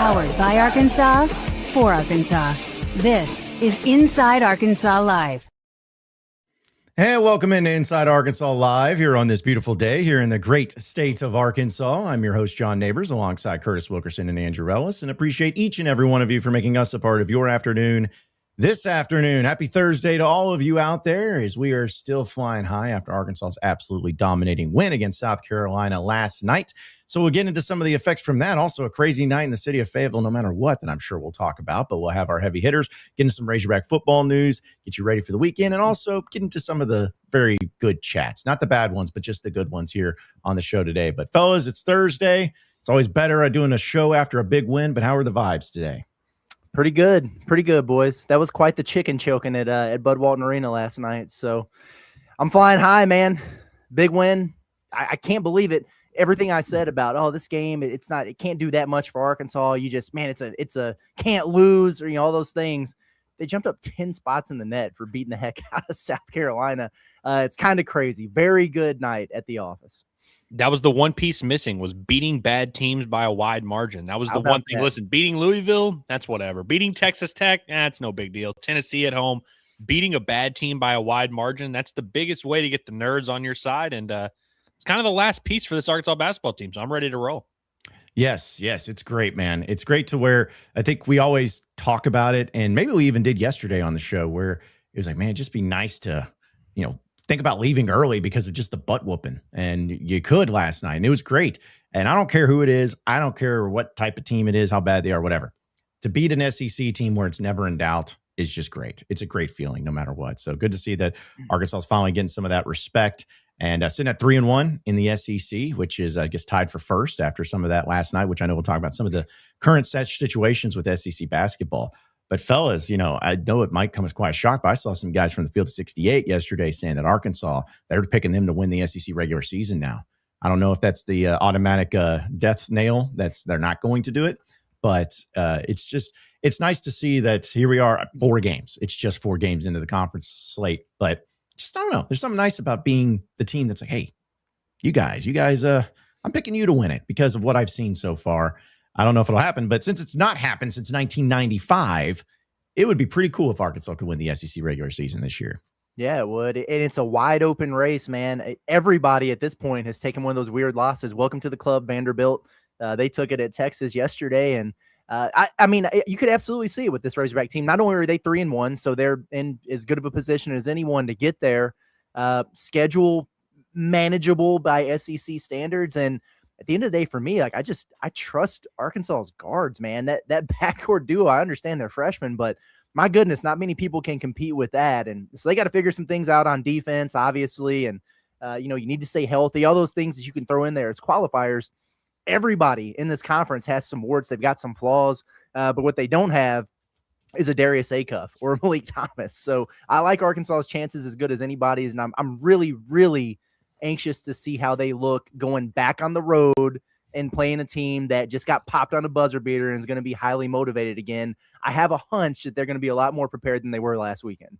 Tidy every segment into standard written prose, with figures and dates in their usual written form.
Powered by Arkansas, for Arkansas. This is Inside Arkansas Live. Hey, welcome into Inside Arkansas Live here on this beautiful day here in the great state of Arkansas. I'm your host, John Neighbors, alongside Curtis Wilkerson and Andrew Ellis, and appreciate each and every one of you for making us a part of your afternoon this afternoon. Happy Thursday to all of you out there as we are still flying high after Arkansas's absolutely dominating win against South Carolina last night. So we'll get into some of the effects from that. Also a crazy night in the city of Fayetteville, no matter what, that I'm sure we'll talk about. But we'll have our heavy hitters, get into some Razorback football news, get you ready for the weekend, and also get into some of the very good chats. Not the bad ones, but just the good ones here on the show today. But fellas, it's Thursday. It's always better doing a show after a big win. But how are the vibes today? Pretty good, boys. That was quite the chicken choking at Bud Walton Arena last night. So I'm flying high, man. Big win. I can't believe it. Everything I said about, this game, it can't do that much for Arkansas. You just, man, it's a can't lose, or, all those things. They jumped up 10 spots in the net for beating the heck out of South Carolina. It's kind of crazy. Very good night at the office. That was the one piece missing, was beating bad teams by a wide margin. That was the one thing. Listen, beating Louisville, that's whatever. Beating Texas Tech, that's no big deal. Tennessee at home, beating a bad team by a wide margin, that's the biggest way to get the nerds on your side. And it's kind of the last piece for this Arkansas basketball team, so I'm ready to roll. Yes, it's great, man. It's great to where I think we always talk about it, and maybe we even did yesterday on the show where it was like, man, it'd just be nice to, think about leaving early because of just the butt whooping. And you could last night, and it was great. And I don't care who it is. I don't care what type of team it is, how bad they are, whatever. To beat an SEC team where it's never in doubt is just great. It's a great feeling no matter what. So good to see that Arkansas is finally getting some of that respect. And sitting at 3-1 in the SEC, which is, I guess, tied for first after some of that last night, which I know we'll talk about some of the current situations with SEC basketball. But fellas, I know it might come as quite a shock, but I saw some guys from the field of 68 yesterday saying that Arkansas, they're picking them to win the SEC regular season now. I don't know if that's the automatic death nail. They're not going to do it. But it's nice to see that here we are, 4 games. It's just 4 games into the conference slate. But just, I don't know. There's something nice about being the team that's like, hey, you guys, I'm picking you to win it because of what I've seen so far. I don't know if it'll happen, but since it's not happened since 1995, it would be pretty cool if Arkansas could win the SEC regular season this year. Yeah, it would. And it's a wide open race, man. Everybody at this point has taken one of those weird losses. Welcome to the club, Vanderbilt. They took it at Texas yesterday. And I mean, you could absolutely see it with this Razorback team. Not only are they 3-1, so they're in as good of a position as anyone to get there. Schedule manageable by SEC standards. And at the end of the day, for me, I trust Arkansas's guards, man. That backcourt duo, I understand they're freshmen, but my goodness, not many people can compete with that. And so they got to figure some things out on defense, obviously. And, you need to stay healthy. All those things that you can throw in there as qualifiers. Everybody in this conference has some warts. They've got some flaws, but what they don't have is a Darius Acuff or a Malik Thomas. So I like Arkansas's chances as good as anybody's, and I'm really, really anxious to see how they look going back on the road and playing a team that just got popped on a buzzer beater and is going to be highly motivated again. I have a hunch that they're going to be a lot more prepared than they were last weekend.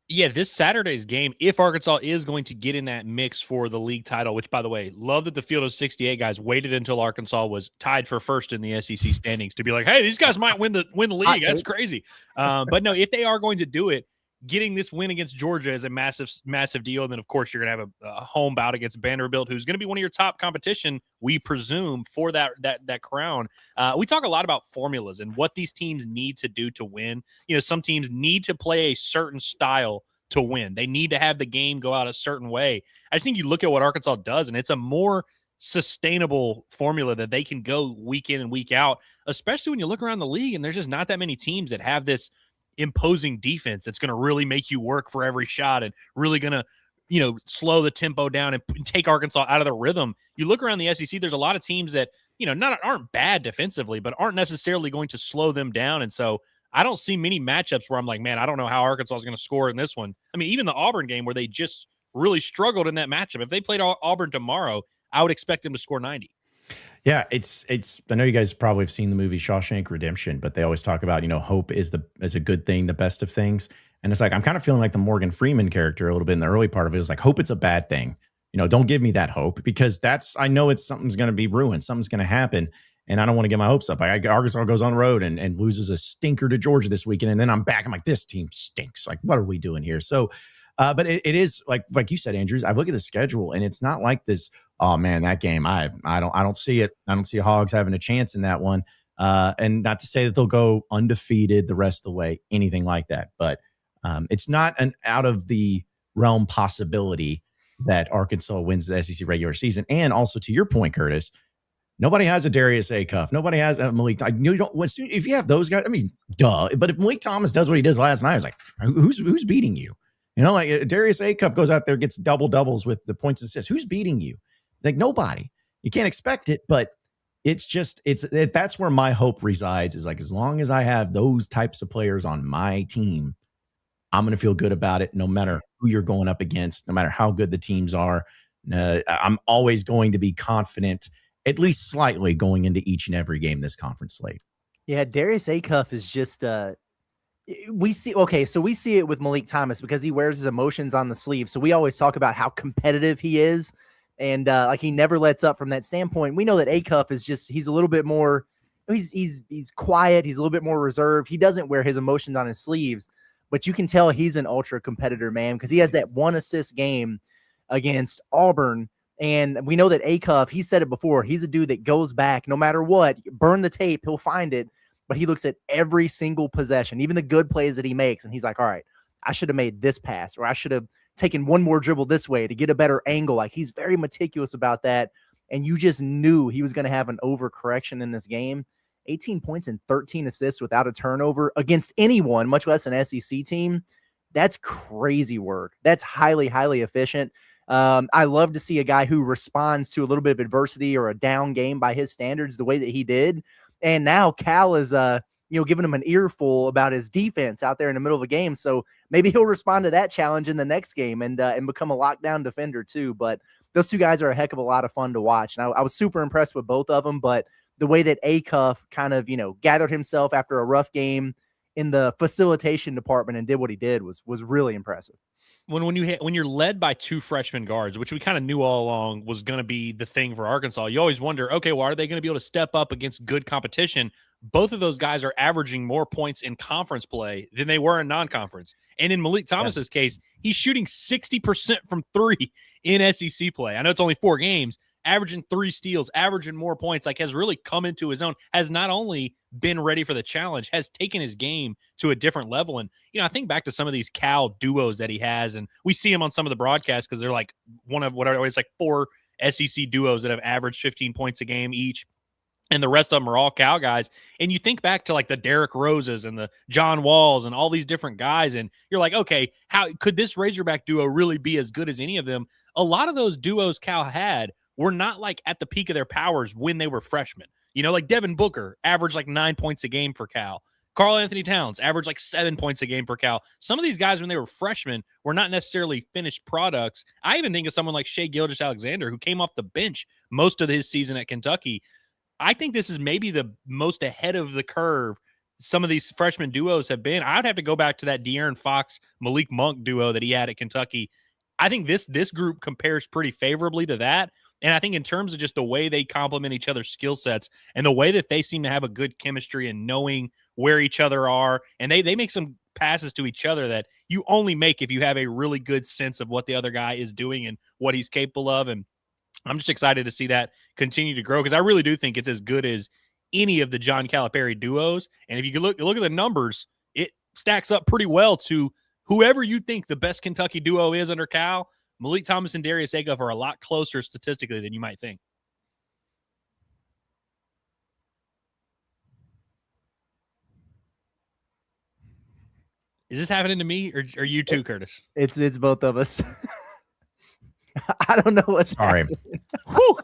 Yeah, this Saturday's game, if Arkansas is going to get in that mix for the league title, which, by the way, love that the field of 68 guys waited until Arkansas was tied for first in the SEC standings to be like, hey, these guys might win the league. That's crazy. But no, if they are going to do it, getting this win against Georgia is a massive, massive deal. And then, of course, you're going to have a home bout against Vanderbilt, who's going to be one of your top competition, we presume, for that crown. We talk a lot about formulas and what these teams need to do to win. Some teams need to play a certain style to win. They need to have the game go out a certain way. I just think you look at what Arkansas does, and it's a more sustainable formula that they can go week in and week out, especially when you look around the league and there's just not that many teams that have this imposing defense that's going to really make you work for every shot and really going to, slow the tempo down and take Arkansas out of the rhythm. You look around the SEC, there's a lot of teams that, aren't bad defensively, but aren't necessarily going to slow them down. And so I don't see many matchups where I'm like, man, I don't know how Arkansas is going to score in this one. I mean, even the Auburn game where they just really struggled in that matchup. If they played Auburn tomorrow, I would expect them to score 90. Yeah, it's. I know you guys probably have seen the movie Shawshank Redemption, but they always talk about, hope is a good thing, the best of things. And it's like, I'm kind of feeling like the Morgan Freeman character a little bit in the early part of it. Is like, hope it's a bad thing. Don't give me that hope, because I know something's going to be ruined. Something's going to happen. and I don't want to get my hopes up. Arkansas goes on the road and loses a stinker to Georgia this weekend, and then I'm back. I'm like, this team stinks. Like, what are we doing here? So, but it is like you said, Andrews. I look at the schedule, and it's not like this. Oh man, that game. I don't see it. I don't see Hogs having a chance in that one. And not to say that they'll go undefeated the rest of the way, anything like that. But it's not an out of the realm possibility that Arkansas wins the SEC regular season. And also, to your point, Curtis, nobody has a Darius Acuff. Nobody has a Malik. You don't. If you have those guys, I mean, duh. But if Malik Thomas does what he did last night, I was like, who's beating you? You know, like Darius Acuff goes out there, gets doubles with the points and assists. Who's beating you? Like nobody. You can't expect it, but that's where my hope resides. Is like, as long as I have those types of players on my team, I'm going to feel good about it, no matter who you're going up against, no matter how good the teams are. I'm always going to be confident, at least slightly, going into each and every game this conference slate. Yeah, Darius Acuff is just we see it with Malik Thomas because he wears his emotions on the sleeve. So we always talk about how competitive he is, and like he never lets up from that standpoint. We know that Acuff is he's a little bit more, he's quiet, he's a little bit more reserved. He doesn't wear his emotions on his sleeves. But you can tell he's an ultra competitor, man, because he has that 1 assist game against Auburn. And we know that Acuff, he said it before, he's a dude that goes back no matter what, burn the tape, he'll find it. But he looks at every single possession, even the good plays that he makes. And he's like, all right, I should have made this pass, or I should have taken one more dribble this way to get a better angle. Like, he's very meticulous about that. And you just knew he was going to have an overcorrection in this game. 18 points and 13 assists without a turnover against anyone, much less an SEC team. That's crazy work. That's highly, highly efficient. I love to see a guy who responds to a little bit of adversity or a down game by his standards the way that he did. And now Cal is, giving him an earful about his defense out there in the middle of a game. So maybe he'll respond to that challenge in the next game and become a lockdown defender too. But those two guys are a heck of a lot of fun to watch. And I was super impressed with both of them, but the way that Acuff kind of, gathered himself after a rough game in the facilitation department and did what he did was really impressive. When you're led by 2 freshman guards, which we kind of knew all along was going to be the thing for Arkansas, you always wonder, okay, well, are they going to be able to step up against good competition? Both of those guys are averaging more points in conference play than they were in non-conference. And in Malik Thomas's case, he's shooting 60% from 3 in SEC play. I know it's only 4 games, averaging 3 steals, averaging more points, like has really come into his own, has not only been ready for the challenge, has taken his game to a different level. And, I think back to some of these Cal duos that he has, and we see him on some of the broadcasts because they're like one of what it's like 4 SEC duos that have averaged 15 points a game each. And the rest of them are all Cal guys. And you think back to like the Derrick Roses and the John Walls and all these different guys. And you're like, okay, how could this Razorback duo really be as good as any of them? A lot of those duos Cal had were not like at the peak of their powers when they were freshmen. Like Devin Booker averaged like 9 points a game for Cal. Karl Anthony Towns averaged like 7 points a game for Cal. Some of these guys, when they were freshmen, were not necessarily finished products. I even think of someone like Shai Gilgeous-Alexander, who came off the bench most of his season at Kentucky. I think this is maybe the most ahead of the curve some of these freshman duos have been. I'd have to go back to that De'Aaron Fox, Malik Monk duo that he had at Kentucky. I think this group compares pretty favorably to that. And I think in terms of just the way they complement each other's skill sets and the way that they seem to have a good chemistry and knowing where each other are, and they make some passes to each other that you only make if you have a really good sense of what the other guy is doing and what he's capable of. And I'm just excited to see that continue to grow because I really do think it's as good as any of the John Calipari duos. And if you can look at the numbers, it stacks up pretty well to whoever you think the best Kentucky duo is under Cal. Malik Thomas and Darius Acuff are a lot closer statistically than you might think. Is this happening to me or you too, Curtis? It's both of us. I don't know what's happening.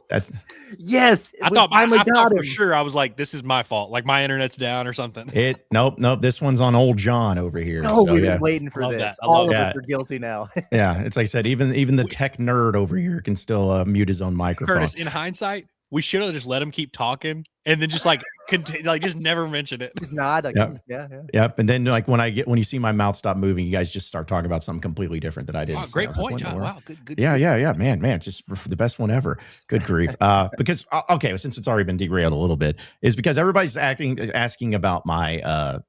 That's yes. I thought for sure. I was like, this is my fault. Like my internet's down or something. Nope. This one's on old John over here. No, we've been waiting for this. All of us are guilty now. Yeah, it's like I said. Even the tech nerd over here can still mute his own microphone. Curtis, in hindsight, we should have just let him keep talking and then just like like just never mention it. Just nod. Like, Yep. yeah. Yep. And then like when you see my mouth stop moving, you guys just start talking about something completely different that I didn't Wow, say. great I was like, point, what in the John. world? Wow, good. Yeah. Man, it's just for the best one ever. Good grief. Because okay, since it's already been derailed a little bit, is because everybody's asking about my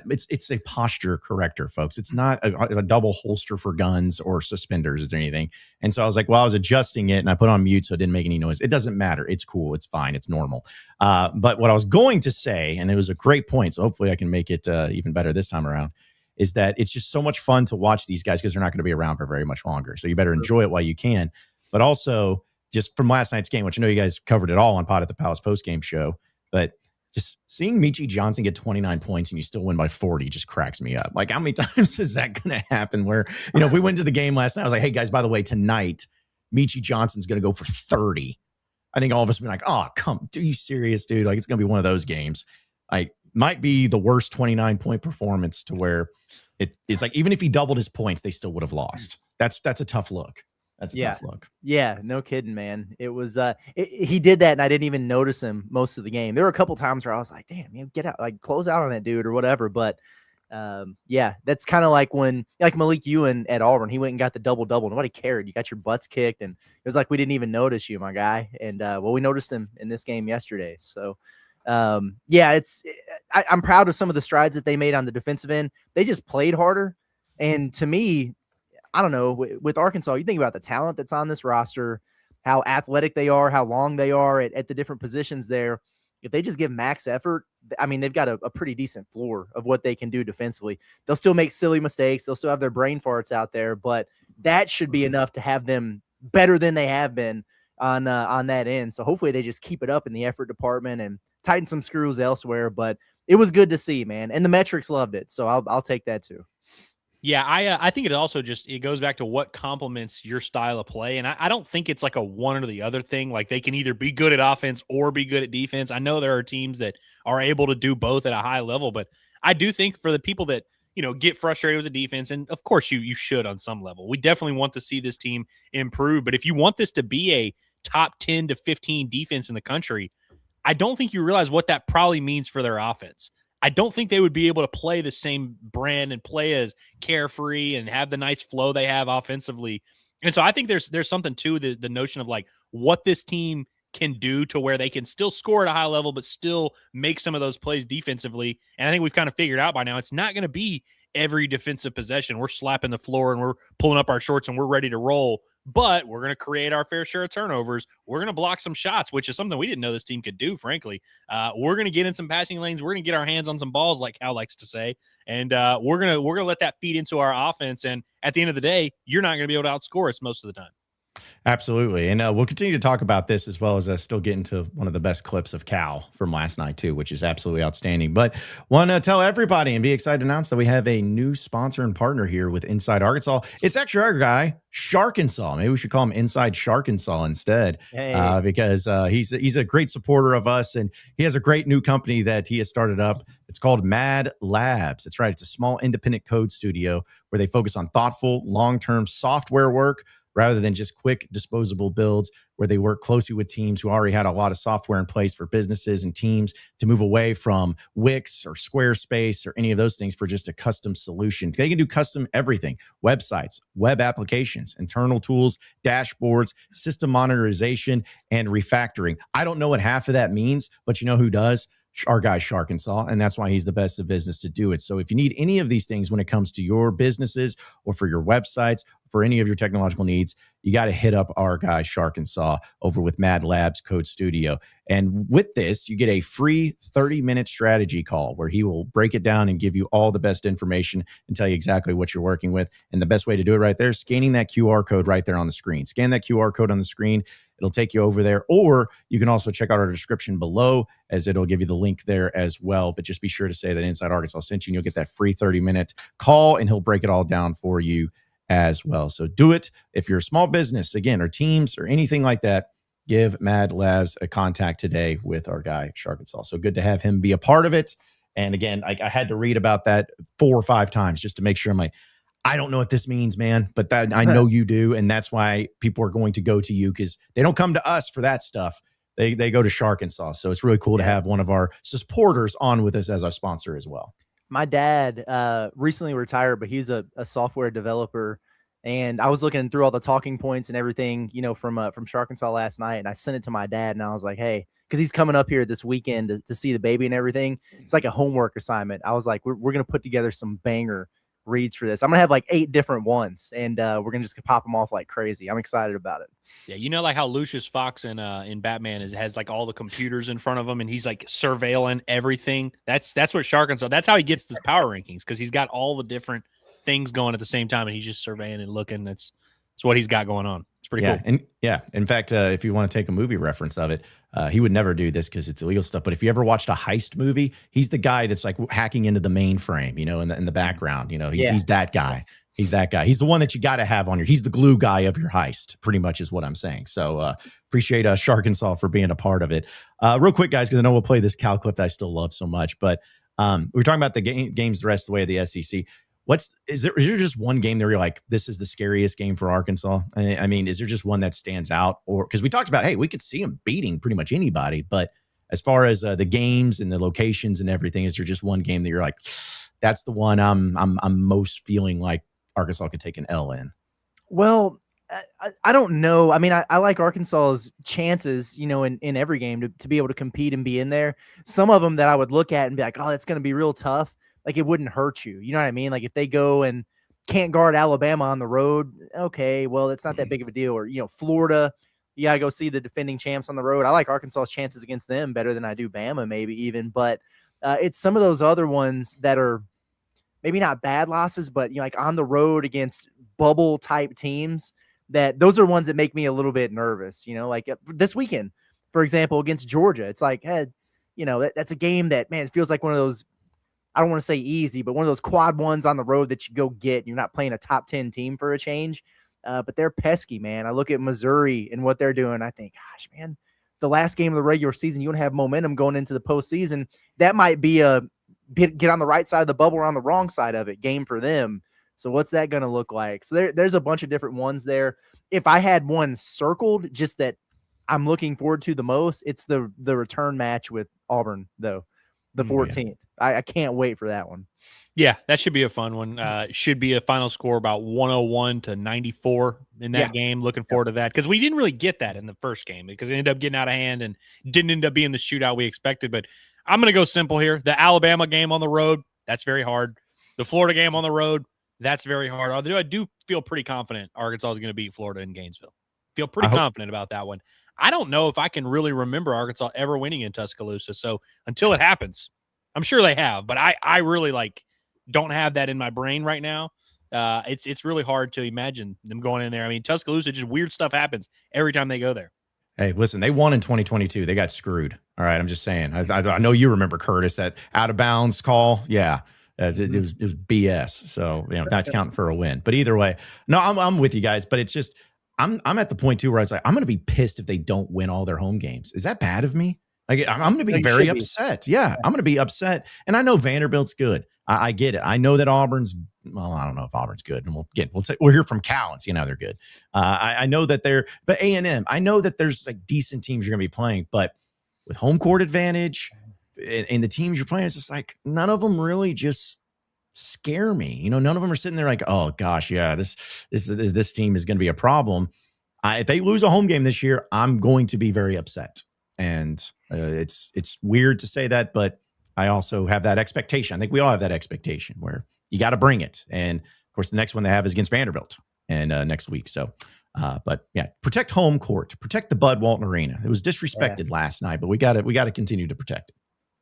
it's a posture corrector, folks. It's not a double holster for guns or suspenders or anything. And so I was like, well, I was adjusting it and I put on mute so it didn't make any noise. It doesn't matter. It's cool. It's fine. It's normal. But what I was going to say, and it was a great point, so hopefully I can make it even better this time around, is that it's just so much fun to watch these guys because they're not going to be around for very much longer. So you better enjoy it while you can. But also, just from last night's game, which I know you guys covered it all on Pod at the Palace post-game show, but just seeing Michi Johnson get 29 points and you still win by 40 just cracks me up. Like, how many times is that going to happen where, if we went to the game last night, I was like, hey, guys, by the way, tonight, Michi Johnson's going to go for 30. I think all of us would be like, oh, are you serious, dude? Like, it's going to be one of those games. Like, might be the worst 29-point performance to where it's like, even if he doubled his points, they still would have lost. That's a tough look. That's a tough look. Yeah, no kidding, man. It was he did that and I didn't even notice him most of the game. There were a couple times where I was like, damn, get out, like close out on that dude or whatever. But yeah, that's kind of like when Malik Ewan at Auburn, he went and got the double-double. Nobody cared. You got your butts kicked and it was like we didn't even notice you, my guy. And we noticed him in this game yesterday. So yeah, I'm proud of some of the strides that they made on the defensive end. They just played harder. And to me, I don't know, with Arkansas, you think about the talent that's on this roster, how athletic they are, how long they are at the different positions there. If they just give max effort, I mean, they've got a pretty decent floor of what they can do defensively. They'll still make silly mistakes. They'll still have their brain farts out there, but that should be enough to have them better than they have been on that end. So hopefully they just keep it up in the effort department and tighten some screws elsewhere. But it was good to see, man. And the metrics loved it. So I'll take that too. Yeah, I think it also it goes back to what complements your style of play. And I don't think it's like a one or the other thing. Like they can either be good at offense or be good at defense. I know there are teams that are able to do both at a high level, but I do think for the people that, get frustrated with the defense, and of course you should on some level, we definitely want to see this team improve. But if you want this to be a top 10 to 15 defense in the country, I don't think you realize what that probably means for their offense. I don't think they would be able to play the same brand and play as carefree and have the nice flow they have offensively. And so I think there's something to the notion of like what this team can do to where they can still score at a high level, but still make some of those plays defensively. And I think we've kind of figured out by now, it's not going to be every defensive possession we're slapping the floor and we're pulling up our shorts and we're ready to roll, but we're going to create our fair share of turnovers. We're going to block some shots, which is something we didn't know this team could do, frankly. We're going to get in some passing lanes. We're going to get our hands on some balls, like Cal likes to say, and we're going to let that feed into our offense. And at the end of the day, you're not going to be able to outscore us most of the time. Absolutely. And we'll continue to talk about this as well as still get into one of the best clips of Cal from last night, too, which is absolutely outstanding. But want to tell everybody and be excited to announce that we have a new sponsor and partner here with Inside Arkansas. It's actually our guy, Sharkansas. Maybe we should call him Inside Sharkansas instead, because he's a great supporter of us. And he has a great new company that he has started up. It's called Mad Labs. That's right. It's a small independent code studio where they focus on thoughtful, long-term software work rather than just quick disposable builds, where they work closely with teams who already had a lot of software in place for businesses and teams to move away from Wix or Squarespace or any of those things for just a custom solution. They can do custom everything: websites, web applications, internal tools, dashboards, system monitorization, and refactoring. I don't know what half of that means, but you know who does? Our guy Sharkansas, and that's why he's the best of business to do it. So if you need any of these things when it comes to your businesses or for your websites, for any of your technological needs, you got to hit up our guy Sharkansas over with Mad Labs Code Studio. And with this, you get a free 30-minute strategy call where he will break it down and give you all the best information and tell you exactly what you're working with. And the best way to do it right there is scanning that QR code right there on the screen. Scan that QR code on the screen. It'll take you over there, or you can also check out our description below, as it'll give you the link there as well. But just be sure to say that Inside Arkansas sent you, and you'll get that free 30-minute call, and he'll break it all down for you as well. So do it. If you're a small business, again, or teams or anything like that, give Mad Labs a contact today with our guy, Sharkansas. So good to have him be a part of it. And again, I had to read about that 4 or 5 times just to make sure. I'm like, I don't know what this means, man, but that I know you do. And that's why people are going to go to you, because they don't come to us for that stuff. they go to Arkansas. So it's really cool to have one of our supporters on with us as our sponsor as well. My dad recently retired, but he's a software developer. And I was looking through all the talking points and everything, from Arkansas last night. And I sent it to my dad and I was like, hey, because he's coming up here this weekend to see the baby and everything. It's like a homework assignment. I was like, we're going to put together some banger reads for this. I'm going to have like 8 different ones and we're going to just pop them off like crazy. I'm excited about it. Yeah. Like how Lucius Fox in Batman has like all the computers in front of him and he's like surveilling everything. That's what Arkansas, that's how he gets his power rankings, because he's got all the different things going at the same time and he's just surveying and looking. That's what he's got going on. It's pretty cool. And in fact, if you want to take a movie reference of it, he would never do this because it's illegal stuff. But if you ever watched a heist movie, he's the guy that's like hacking into the mainframe, in the background. He's that guy. He's that guy. He's the one that you got to have on he's the glue guy of your heist, pretty much is what I'm saying. So appreciate Arkansas for being a part of it. Real quick, guys, because I know we'll play this Cal clip that I still love so much. But we're talking about the games the rest of the way of the SEC. Is there just one game that you're like, this is the scariest game for Arkansas? I mean, is there just one that stands out? Or because we talked about, hey, we could see them beating pretty much anybody, but as far as the games and the locations and everything, is there just one game that you're like, that's the one I'm most feeling like Arkansas could take an L in? Well, I don't know. I mean, I like Arkansas's chances, in every game to be able to compete and be in there. Some of them that I would look at and be like, oh, that's going to be real tough. Like, it wouldn't hurt you. You know what I mean? Like, if they go and can't guard Alabama on the road, okay, well, it's not that big of a deal. Or, Florida, you got to go see the defending champs on the road. I like Arkansas's chances against them better than I do Bama, maybe even. But it's some of those other ones that are maybe not bad losses, but, like on the road against bubble-type teams, that those are ones that make me a little bit nervous. Like this weekend, for example, against Georgia. It's like, hey, that's a game that, man, it feels like one of those, I don't want to say easy, but one of those quad ones on the road that you go get. You're not playing a top 10 team for a change, but they're pesky, man. I look at Missouri and what they're doing. I think, gosh, man, the last game of the regular season, you don't have momentum going into the postseason. That might be a get on the right side of the bubble or on the wrong side of it game for them. So what's that going to look like? So there's a bunch of different ones there. If I had one circled, just that I'm looking forward to the most, it's the return match with Auburn, though, the 14th. Yeah. I can't wait for that one. Yeah, that should be a fun one. Should be a final score about 101-94 in that game. Looking forward to that, because we didn't really get that in the first game because it ended up getting out of hand and didn't end up being the shootout we expected. But I'm going to go simple here. The Alabama game on the road, that's very hard. The Florida game on the road, that's very hard. Although I do feel pretty confident Arkansas is going to beat Florida in Gainesville. Feel pretty confident about that one. I don't know if I can really remember Arkansas ever winning in Tuscaloosa. So until it happens, I'm sure they have, but I really don't have that in my brain right now. It's really hard to imagine them going in there. I mean, Tuscaloosa, just weird stuff happens every time they go there. Hey, listen, they won in 2022. They got screwed. All right, I'm just saying. I know you remember, Curtis, that out of bounds call. Yeah, it was BS. So that's counting for a win. But either way, no, I'm with you guys. But it's just I'm at the point too where it's like I'm going to be pissed if they don't win all their home games. Is that bad of me? Like, I'm going to be very upset. Yeah, I'm going to be upset. And I know Vanderbilt's good. I get it. I know that Auburn's, well, I don't know if Auburn's good. And we'll hear from Cal and see how they're good. I know that but A&M, I know that there's like decent teams you're going to be playing, but with home court advantage and the teams you're playing, it's just like none of them really just scare me. None of them are sitting there like, oh gosh, yeah, this team is going to be a problem. If they lose a home game this year, I'm going to be very upset. And it's weird to say that, but I also have that expectation. I think we all have that expectation where you got to bring it. And of course, the next one they have is against Vanderbilt and next week. So, but yeah, protect home court, protect the Bud Walton Arena. It was disrespected last night, but we got to continue to protect it.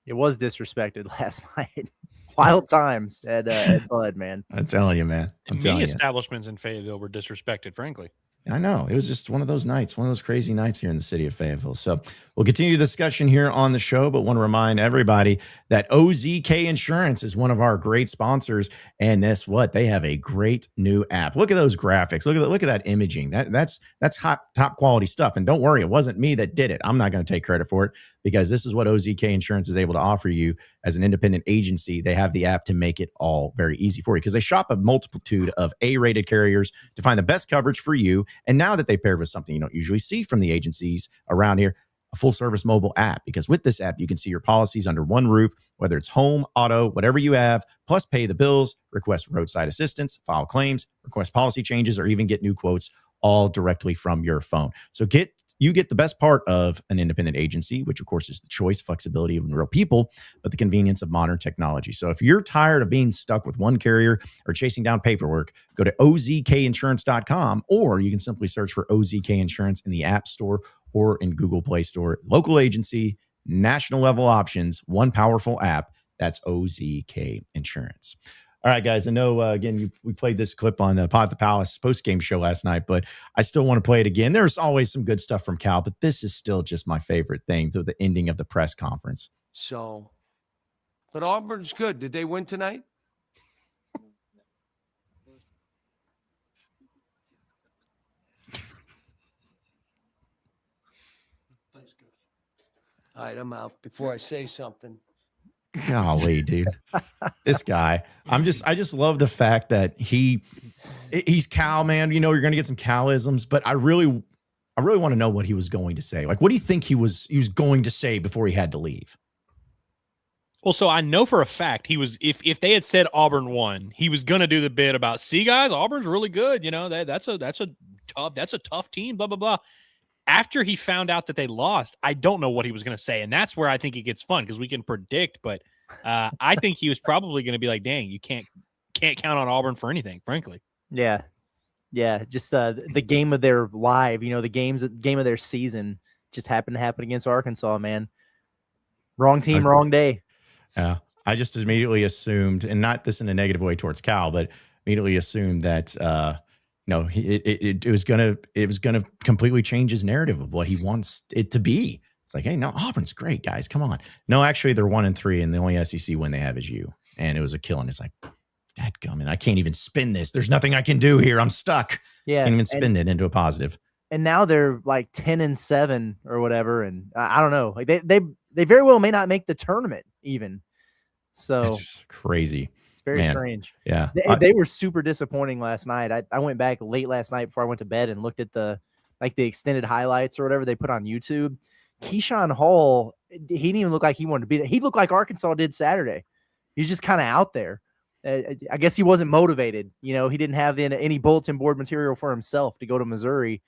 It was disrespected last night. Wild times at Bud, man. I'm telling you, man. Many establishments in Fayetteville were disrespected, frankly. I know. It was just one of those nights, one of those crazy nights here in the city of Fayetteville. So we'll continue the discussion here on the show, but want to remind everybody that OZK Insurance is one of our great sponsors. And guess what? They have a great new app. Look at those graphics. Look at that imaging. That's top quality stuff. And don't worry, it wasn't me that did it. I'm not going to take credit for it because this is what OZK Insurance is able to offer you as an independent agency. They have the app to make it all very easy for you because they shop a multitude of A-rated carriers to find the best coverage for you. And now that they paired with something you don't usually see from the agencies around here, a full-service mobile app, because with this app, you can see your policies under one roof, whether it's home, auto, whatever you have, plus pay the bills, request roadside assistance, file claims, request policy changes, or even get new quotes all directly from your phone. So you get the best part of an independent agency, which of course is the choice, flexibility of real people, but the convenience of modern technology. So if you're tired of being stuck with one carrier or chasing down paperwork, go to ozkinsurance.com, or you can simply search for OZK Insurance in the App Store or in Google Play Store. Local agency, national level options, one powerful app. That's OZK Insurance. All right, guys. I know, again, we played this clip on the Pod the Palace post-game show last night, but I still want to play it again. There's always some good stuff from Cal, but this is still just my favorite thing, to the ending of the press conference. So, but Auburn's good. Did they win tonight? All right, I'm out before I say something. Golly, dude. This guy. I just love the fact that he's Cal, man. You know, you're going to get some Cal-isms, but I really want to know what he was going to say. Like, what do you think he was going to say before he had to leave? Well, so I know for a fact he was, if they had said Auburn won, he was going to do the bit about, see guys, Auburn's really good. You know, that's a tough team, blah, blah, blah. After he found out that they lost, I don't know what he was going to say. And that's where I think it gets fun, because we can predict, but I think he was probably going to be like, dang, you can't count on Auburn for anything, frankly. Yeah. Yeah. Just the game of their life, you know, the game of their season just happened to happen against Arkansas, man. Wrong team, wrong day. Yeah. I just immediately assumed, and not this in a negative way towards Cal, but immediately assumed that, no, it was gonna completely change his narrative of what he wants it to be. It's like, hey, no, Auburn's great, guys. Come on. No, actually, they're 1-3, and the only SEC win they have is you. And it was a kill. And it's like, dadgummit, I can't even spin this. There's nothing I can do here. I'm stuck. Yeah, can't even spin it into a positive. And now they're like 10-7 or whatever. And I don't know. Like they very well may not make the tournament even. So it's crazy. Very strange. Yeah. They were super disappointing last night. I went back late last night before I went to bed and looked at the extended highlights or whatever they put on YouTube. Keyshawn Hall, he didn't even look like he wanted to be there. He looked like Arkansas did Saturday. He's just kind of out there. I guess he wasn't motivated. You know, he didn't have any bulletin board material for himself to go to Missouri.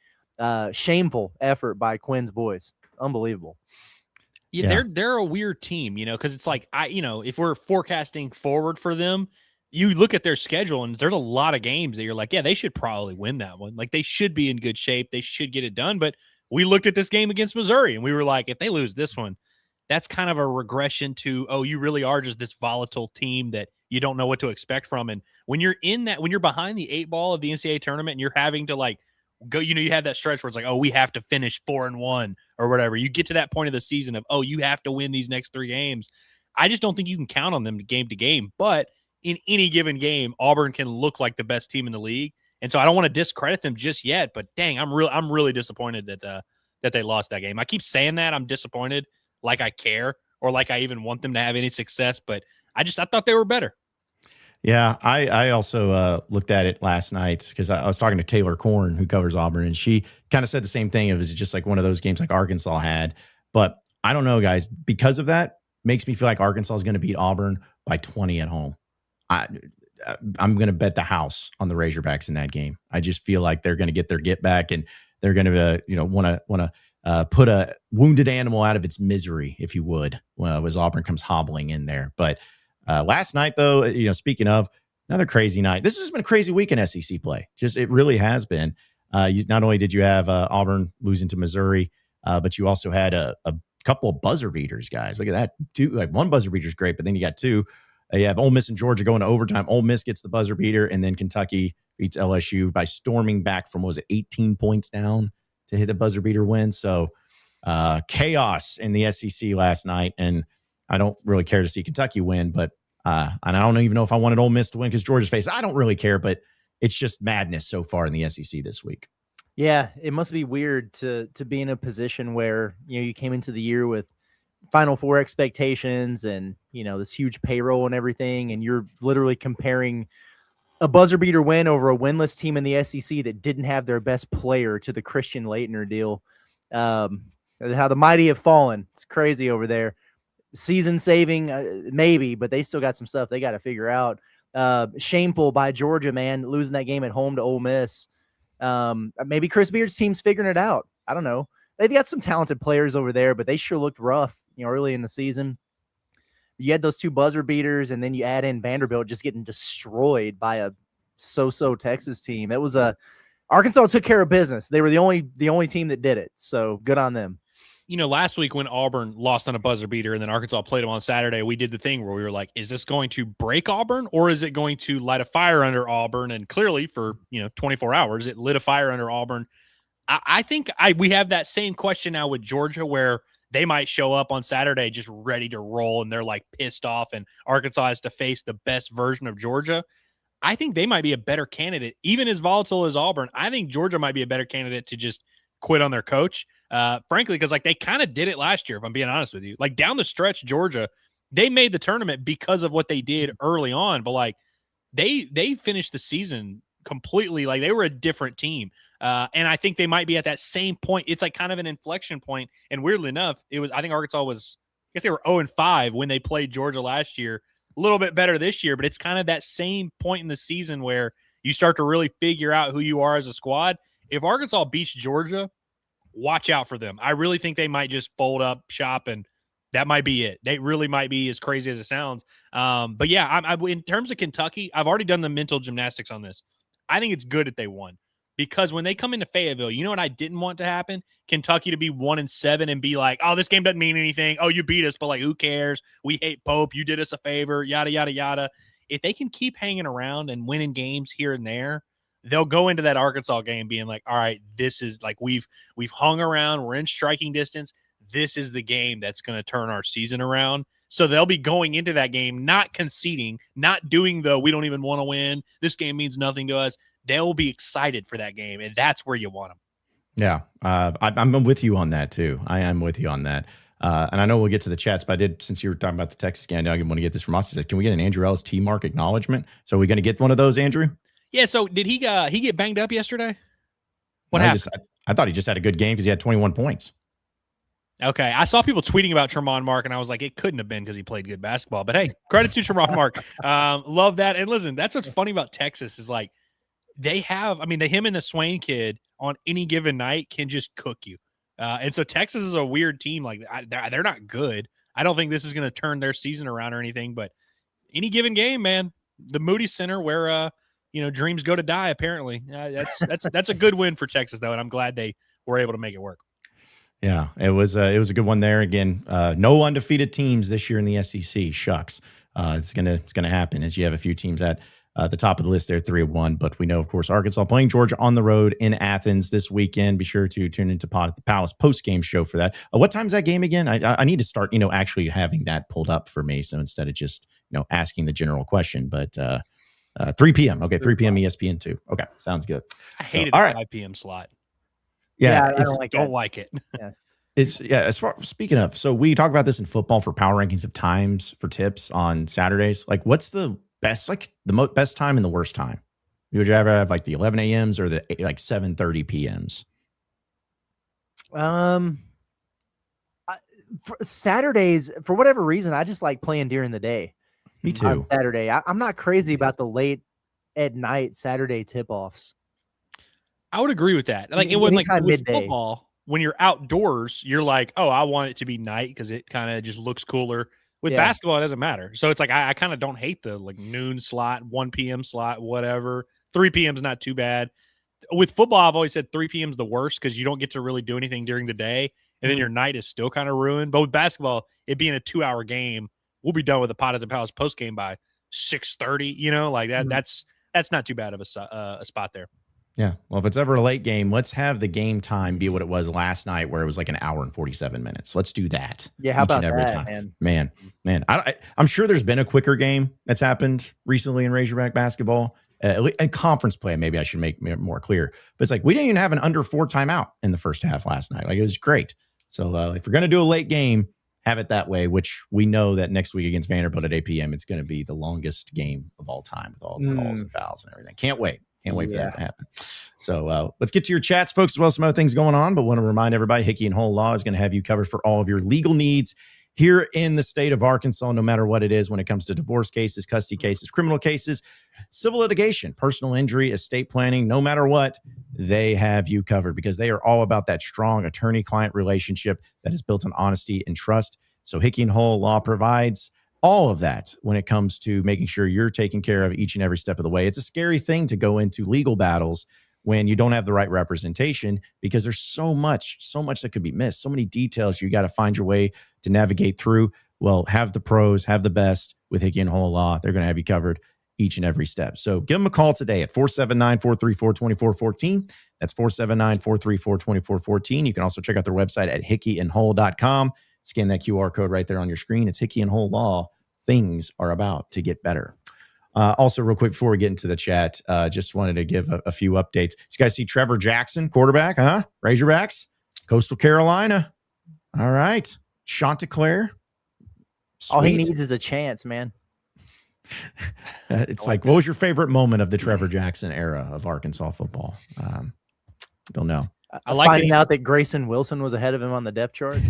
Shameful effort by Quinn's boys. Unbelievable. Yeah, they're a weird team, you know, because it's like, if we're forecasting forward for them, you look at their schedule and there's a lot of games that you're like, yeah, they should probably win that one. Like, they should be in good shape. They should get it done. But we looked at this game against Missouri and we were like, if they lose this one, that's kind of a regression to, oh, you really are just this volatile team that you don't know what to expect from. And when you're behind the 8 ball of the NCAA tournament and you're having to like go, you have that stretch where it's like, oh, we have to finish 4-1 or whatever. You get to that point of the season of, oh, you have to win these next 3 games. I just don't think you can count on them game to game. But in any given game, Auburn can look like the best team in the league. And so I don't want to discredit them just yet, but dang, I'm really disappointed that they lost that game. I keep saying that I'm disappointed, like I care or like I even want them to have any success, but I thought they were better. Yeah, I also looked at it last night because I was talking to Taylor Korn, who covers Auburn, and she kind of said the same thing. It was just like one of those games like Arkansas had. But I don't know, guys. Because of that, makes me feel like Arkansas is going to beat Auburn by 20 at home. I'm going to bet the house on the Razorbacks in that game. I just feel like they're going to get their get back, and they're going to want to put a wounded animal out of its misery, if you would, as Auburn comes hobbling in there. But last night, though, speaking of another crazy night, this has been a crazy week in SEC play. It really has been. Not only did you have Auburn losing to Missouri, but you also had a couple of buzzer beaters, guys. Look at that. One buzzer beater is great, but then you got 2. You have Ole Miss and Georgia going to overtime. Ole Miss gets the buzzer beater, and then Kentucky beats LSU by storming back from, 18 points down to hit a buzzer beater win. So chaos in the SEC last night, and I don't really care to see Kentucky win, but and I don't even know if I wanted Ole Miss to win because Georgia's faced. I don't really care, but it's just madness so far in the SEC this week. Yeah, it must be weird to be in a position where you came into the year with Final Four expectations and this huge payroll and everything, and you're literally comparing a buzzer beater win over a winless team in the SEC that didn't have their best player to the Christian Laettner deal. how the mighty have fallen. It's crazy over there. Season saving, maybe, but they still got some stuff they got to figure out. Shameful by Georgia, man, losing that game at home to Ole Miss. Maybe Chris Beard's team's figuring it out. I don't know. They've got some talented players over there, but they sure looked rough, early in the season. You had those 2 buzzer beaters, and then you add in Vanderbilt just getting destroyed by a so-so Texas team. It was Arkansas took care of business. They were the only team that did it. So good on them. Last week when Auburn lost on a buzzer beater and then Arkansas played them on Saturday, we did the thing where we were like, is this going to break Auburn or is it going to light a fire under Auburn? And clearly for, 24 hours, it lit a fire under Auburn. I think we have that same question now with Georgia where they might show up on Saturday just ready to roll and they're like pissed off and Arkansas has to face the best version of Georgia. I think they might be a better candidate, even as volatile as Auburn. I think Georgia might be a better candidate to just quit on their coach. Frankly, because they kind of did it last year, if I'm being honest with you. Down the stretch, Georgia, they made the tournament because of what they did early on, but they finished the season completely they were a different team. And I think they might be at that same point. It's kind of an inflection point. And weirdly enough, I think Arkansas was, I guess they were 0-5 when they played Georgia last year. A little bit better this year, but it's kind of that same point in the season where you start to really figure out who you are as a squad. If Arkansas beats Georgia, watch out for them. I really think they might just fold up shop, and that might be it. They really might be as crazy as it sounds. But yeah, I in terms of Kentucky, I've already done the mental gymnastics on this. I think it's good that they won because when they come into Fayetteville, you know what I didn't want to happen? Kentucky to be 1-7 and be like, oh, this game doesn't mean anything. Oh, you beat us, but who cares? We hate Pope. You did us a favor, yada, yada, yada. If they can keep hanging around and winning games here and there, they'll go into that Arkansas game being like, all right, this is we've hung around. We're in striking distance. This is the game that's going to turn our season around. So they'll be going into that game, not conceding, not doing we don't even want to win. This game means nothing to us. They'll be excited for that game, and that's where you want them. Yeah, I'm with you on that too. I am with you on that. And I know we'll get to the chats, but since you were talking about the Texas game, I want to get this from us. He says, can we get an Andrew Ellis T-Mark acknowledgement? So are we going to get one of those, Andrew? Yeah, so did he get banged up yesterday? What happened? I thought he just had a good game because he had 21 points. Okay, I saw people tweeting about Tremont Mark, and I was like, it couldn't have been because he played good basketball. But hey, credit to Tremont Mark. Love that. And listen, that's what's funny about Texas is they have, him and the Swain kid on any given night can just cook you. And so Texas is a weird team. They're not good. I don't think this is going to turn their season around or anything, but any given game, man, the Moody Center where, dreams go to die, apparently. That's a good win for Texas, though, and I'm glad they were able to make it work. Yeah, it was a good one there. Again, no undefeated teams this year in the SEC. Shucks, it's gonna happen as you have a few teams at the top of the list there, 3-1. But we know, of course, Arkansas playing Georgia on the road in Athens this weekend. Be sure to tune into the Palace post game show for that. What time's that game again? I need to start actually having that pulled up for me. So instead of just asking the general question, but 3 p.m. Okay, 3 p.m. ESPN 2. Okay, sounds good. I hated the 5 p.m. slot. Yeah, I don't like it. Yeah. Speaking of, so we talk about this in football for power rankings of times for tips on Saturdays. What's the best, best time and the worst time? Would you ever have the 11 a.m.s or the 7:30 p.m.s? Saturdays, for whatever reason, I just like playing during the day. Me too. On Saturday, I'm not crazy about the late at night Saturday tip offs. I would agree with that. With football, when you're outdoors, you're like, oh, I want it to be night because it kind of just looks cooler. With basketball, it doesn't matter. So it's I kind of don't hate the noon slot, 1 p.m. slot, whatever. 3 p.m. is not too bad. With football, I've always said 3 p.m. is the worst because you don't get to really do anything during the day, and then your night is still kind of ruined. But with basketball, it being a 2-hour game, we'll be done with the Pot at the Palace post game by 6:30. That's not too bad of a spot there. Yeah. Well, if it's ever a late game, let's have the game time be what it was last night, where it was 1 hour and 47 minutes. Let's do that. Yeah. How about that, man? I'm sure there's been a quicker game that's happened recently in Razorback basketball. And conference play, maybe I should make more clear. But it's we didn't even have an under 4 timeout in the first half last night. It was great. So if we're going to do a late game, have it that way, which we know that next week against Vanderbilt at 8 p.m., it's going to be the longest game of all time with all the calls and fouls and everything. Can't wait. Can't wait for that to happen. So let's get to your chats, folks, as well as some other things going on. But want to remind everybody, Hickey and Hole Law is going to have you covered for all of your legal needs here in the state of Arkansas, no matter what it is when it comes to divorce cases, custody cases, criminal cases, civil litigation, personal injury, estate planning, no matter what, they have you covered because they are all about that strong attorney-client relationship that is built on honesty and trust. So Hickey and Hole Law provides all of that when it comes to making sure you're taking care of each and every step of the way. It's a scary thing to go into legal battles when you don't have the right representation because there's so much that could be missed, so many details you got to find your way to navigate through. Well, have the pros, have the best with Hickey and Hole Law. They're going to have you covered each and every step. So give them a call today at 479-434-2414. That's 479-434-2414. You can also check out their website at hickeyandhole.com. Scan that QR code right there on your screen. It's Hickey and Hole Law. Things are about to get better. Also, real quick, before we get into the chat, just wanted to give a few updates. You guys see Trevor Jackson, quarterback, huh? Razorbacks, Coastal Carolina. All right. Chanticleer. All he needs is a chance, man. It's like, what was your favorite moment of the Trevor Jackson era of Arkansas football? Don't know. I like finding out that Grayson Wilson was ahead of him on the depth chart.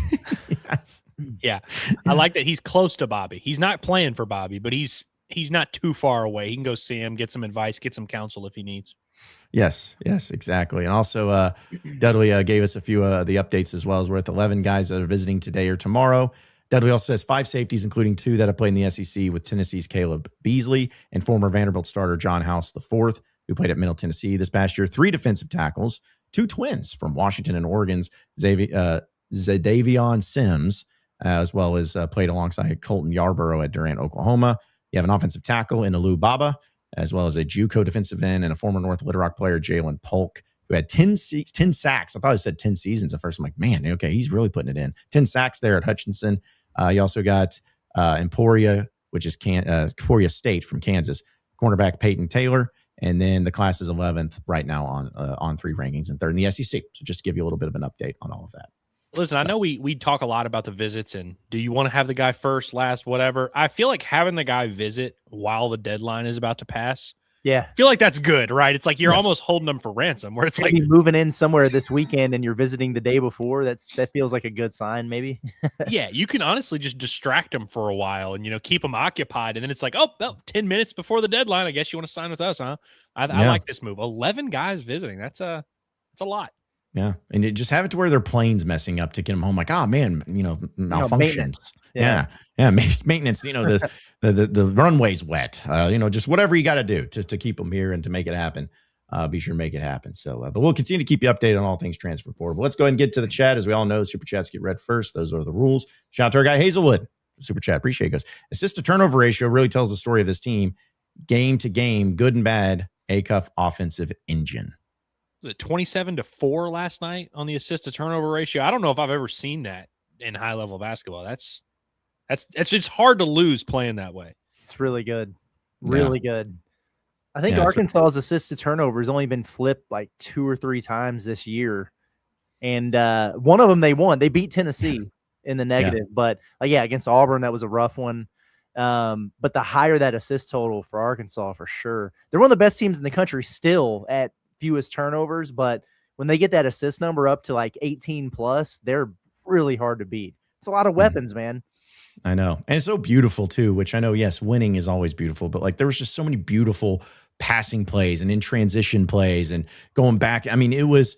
Yes. Yeah. I like that he's close to Bobby. He's not playing for Bobby, but he's not too far away. He can go see him, get some advice, get some counsel if he needs. Yes, exactly. And also, Dudley gave us a few of the updates as well. As we're at 11 guys that are visiting today or tomorrow. Dudley also says 5 safeties, including 2 that have played in the SEC with Tennessee's Caleb Beasley and former Vanderbilt starter John House IV, who played at Middle Tennessee this past year. 3 defensive tackles, 2 twins from Washington and Oregon's Zadavion Sims, as well as played alongside Colton Yarborough at Durant, Oklahoma. You have an offensive tackle in Alu Baba, as well as a JUCO defensive end and a former North Little Rock player, Jalen Polk, who had 10 sacks. I thought I said 10 seasons at first. I'm like, man, okay, he's really putting it in. 10 sacks there at Hutchinson. You also got Emporia, which is Emporia State from Kansas, cornerback Peyton Taylor, and then the class is 11th right now on 3 rankings and 3rd in the SEC. So just to give you a little bit of an update on all of that. Listen, I know we talk a lot about the visits and do you want to have the guy first, last, whatever. I feel like having the guy visit while the deadline is about to pass. Yeah. I feel like that's good, right? It's like you're almost holding them for ransom where it's maybe like moving in somewhere this weekend and you're visiting the day before. That feels like a good sign, maybe. Yeah, you can honestly just distract them for a while and, keep them occupied. And then it's like, oh, 10 minutes before the deadline. I guess you want to sign with us, huh? I like this move. 11 guys visiting. That's a lot. Yeah. And you just have it to where their plane's messing up to get them home. Like, oh man, malfunctions. Yeah. Maintenance, the runway's wet, just whatever you got to do to keep them here and to make it happen. Be sure to make it happen. So, but we'll continue to keep you updated on all things transfer portal. But let's go ahead and get to the chat. As we all know, super chats get read first. Those are the rules. Shout out to our guy Hazelwood, super chat. Appreciate it. Goes, assist to turnover ratio really tells the story of this team. Game to game, good and bad, ACUF offensive engine. Was it 27-4 last night on the assist to turnover ratio? I don't know if I've ever seen that in high level basketball. It's hard to lose playing that way. It's really good. Really good. I think Arkansas's assist to turnover has only been flipped like 2 or 3 times this year. And one of them they won. They beat Tennessee in the negative. But against Auburn, that was a rough one. But the higher that assist total for Arkansas, for sure. They're one of the best teams in the country still at fewest turnovers, but when they get that assist number up to like 18 plus, they're really hard to beat. It's a lot of weapons, man. I know. And it's so beautiful too, which I know, yes, winning is always beautiful, but like there was just so many beautiful passing plays and in transition plays and going back. I mean, it was,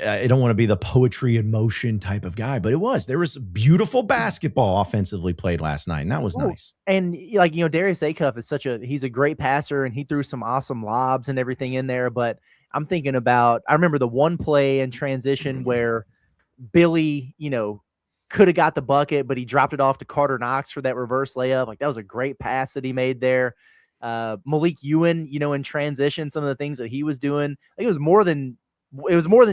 I don't want to be the poetry in motion type of guy, but there was beautiful basketball offensively played last night. And that was nice. And Darius Acuff is he's a great passer and he threw some awesome lobs and everything in there. But I'm thinking about, I remember the one play in transition where Billy, could have got the bucket, but he dropped it off to Carter Knox for that reverse layup. Like that was a great pass that he made there. Malik Ewan, in transition, some of the things that he was doing, like it was more than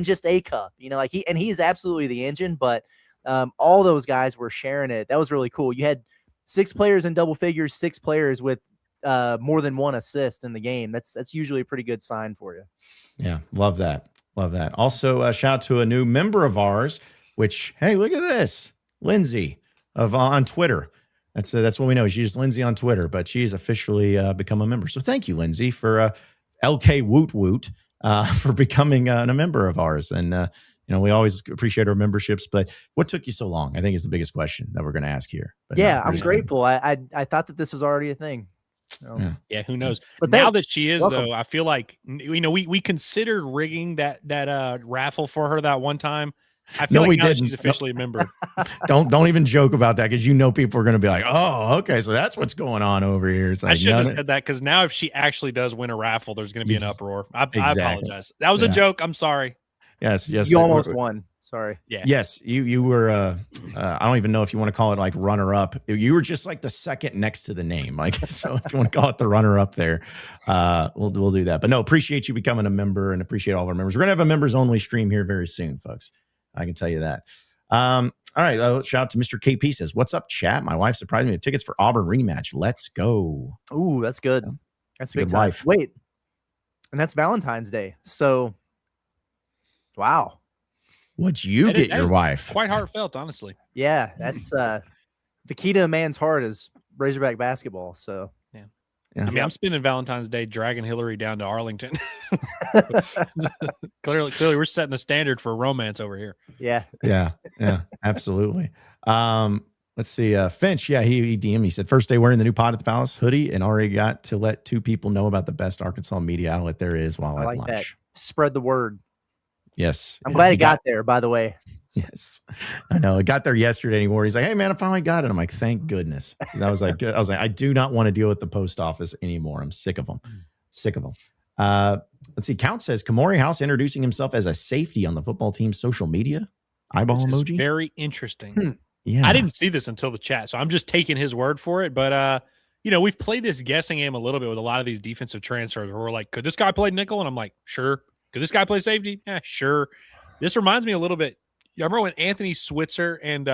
just Acuff, he's absolutely the engine, but all those guys were sharing it. That was really cool. You had 6 players in double figures, 6 players with more than 1 assist in the game. That's usually a pretty good sign for you. Yeah. Love that. Also, shout out to a new member of ours, which, hey, look at this, Lindsay on Twitter. That's what we know. She's just Lindsay on Twitter, but she's officially become a member. So thank you, Lindsay, for LK Woot Woot for becoming a member of ours. And, we always appreciate our memberships, but what took you so long? I think is the biggest question that we're going to ask here. But I'm grateful. I thought that this was already a thing. So. Yeah, who knows? But now that she is, welcome. though, I feel like we considered rigging that raffle for her that one time. I feel we now that didn't. she's officially a member. Don't even joke about that, because people are going to be like, oh, okay, so that's what's going on over here. It's like, I should have said that, because now if she actually does win a raffle, there's going to be an uproar. I apologize. That was a joke. I'm sorry. Yes. You almost won. Sorry. Yeah. Yes, you were. I don't even know if you want to call it like runner up. You were just like the second next to the name. Like, so if you want to call it the runner up there, we'll do that. But no, appreciate you becoming a member and appreciate all of our members. We're gonna have a members only stream here very soon, folks. I can tell you that. All right. Shout out to Mr. KP says, "What's up, chat? My wife surprised me with tickets for Auburn rematch. Let's go." Ooh, that's good. That's a good time. wife. Wait, and that's Valentine's Day. So, wow. What'd you get your wife? Quite heartfelt, honestly. Yeah, that's the key to a man's heart is Razorback basketball. So, yeah. I mean, I'm spending Valentine's Day dragging Hillary down to Arlington. Clearly, we're setting the standard for romance over here. Yeah, absolutely. Let's see. Finch, he DM'd me. He said, first day wearing the new Pod at the Palace hoodie and already got to let 2 people know about the best Arkansas media outlet there is while at lunch. That. Spread the word. Yes. I'm glad it got there, by the way. Yes. I know. It got there yesterday anymore. He's like, hey man, I finally got it. I'm like, thank goodness. I was like, I do not want to deal with the post office anymore. I'm sick of them. Let's see. Count says Kamori House introducing himself as a safety on the football team's social media. Eyeball emoji. Very interesting. Yeah. I didn't see this until the chat, so I'm just taking his word for it. But we've played this guessing game a little bit with a lot of these defensive transfers where we're like, could this guy play nickel? And I'm like, sure. Could this guy play safety? Yeah, sure. This reminds me a little bit. I remember when Anthony Switzer and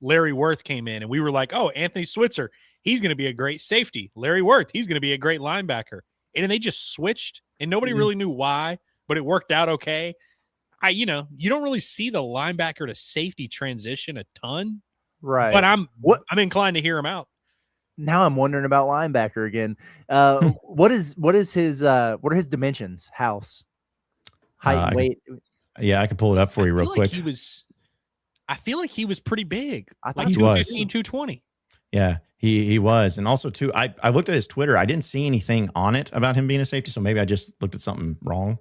Larry Worth came in, and we were like, oh, Anthony Switzer, he's going to be a great safety. Larry Worth, he's going to be a great linebacker. And then they just switched, and nobody really knew why, but it worked out okay. You don't really see the linebacker to safety transition a ton. Right. But I'm inclined to hear him out. Now I'm wondering about linebacker again. What are his dimensions? House. Height, weight. I can pull it up for you real quick. I feel like he was pretty big. I thought like he was 215, 220. Yeah, he was. And also too, I looked at his Twitter. I didn't see anything on it about him being a safety. So maybe I just looked at something wrong,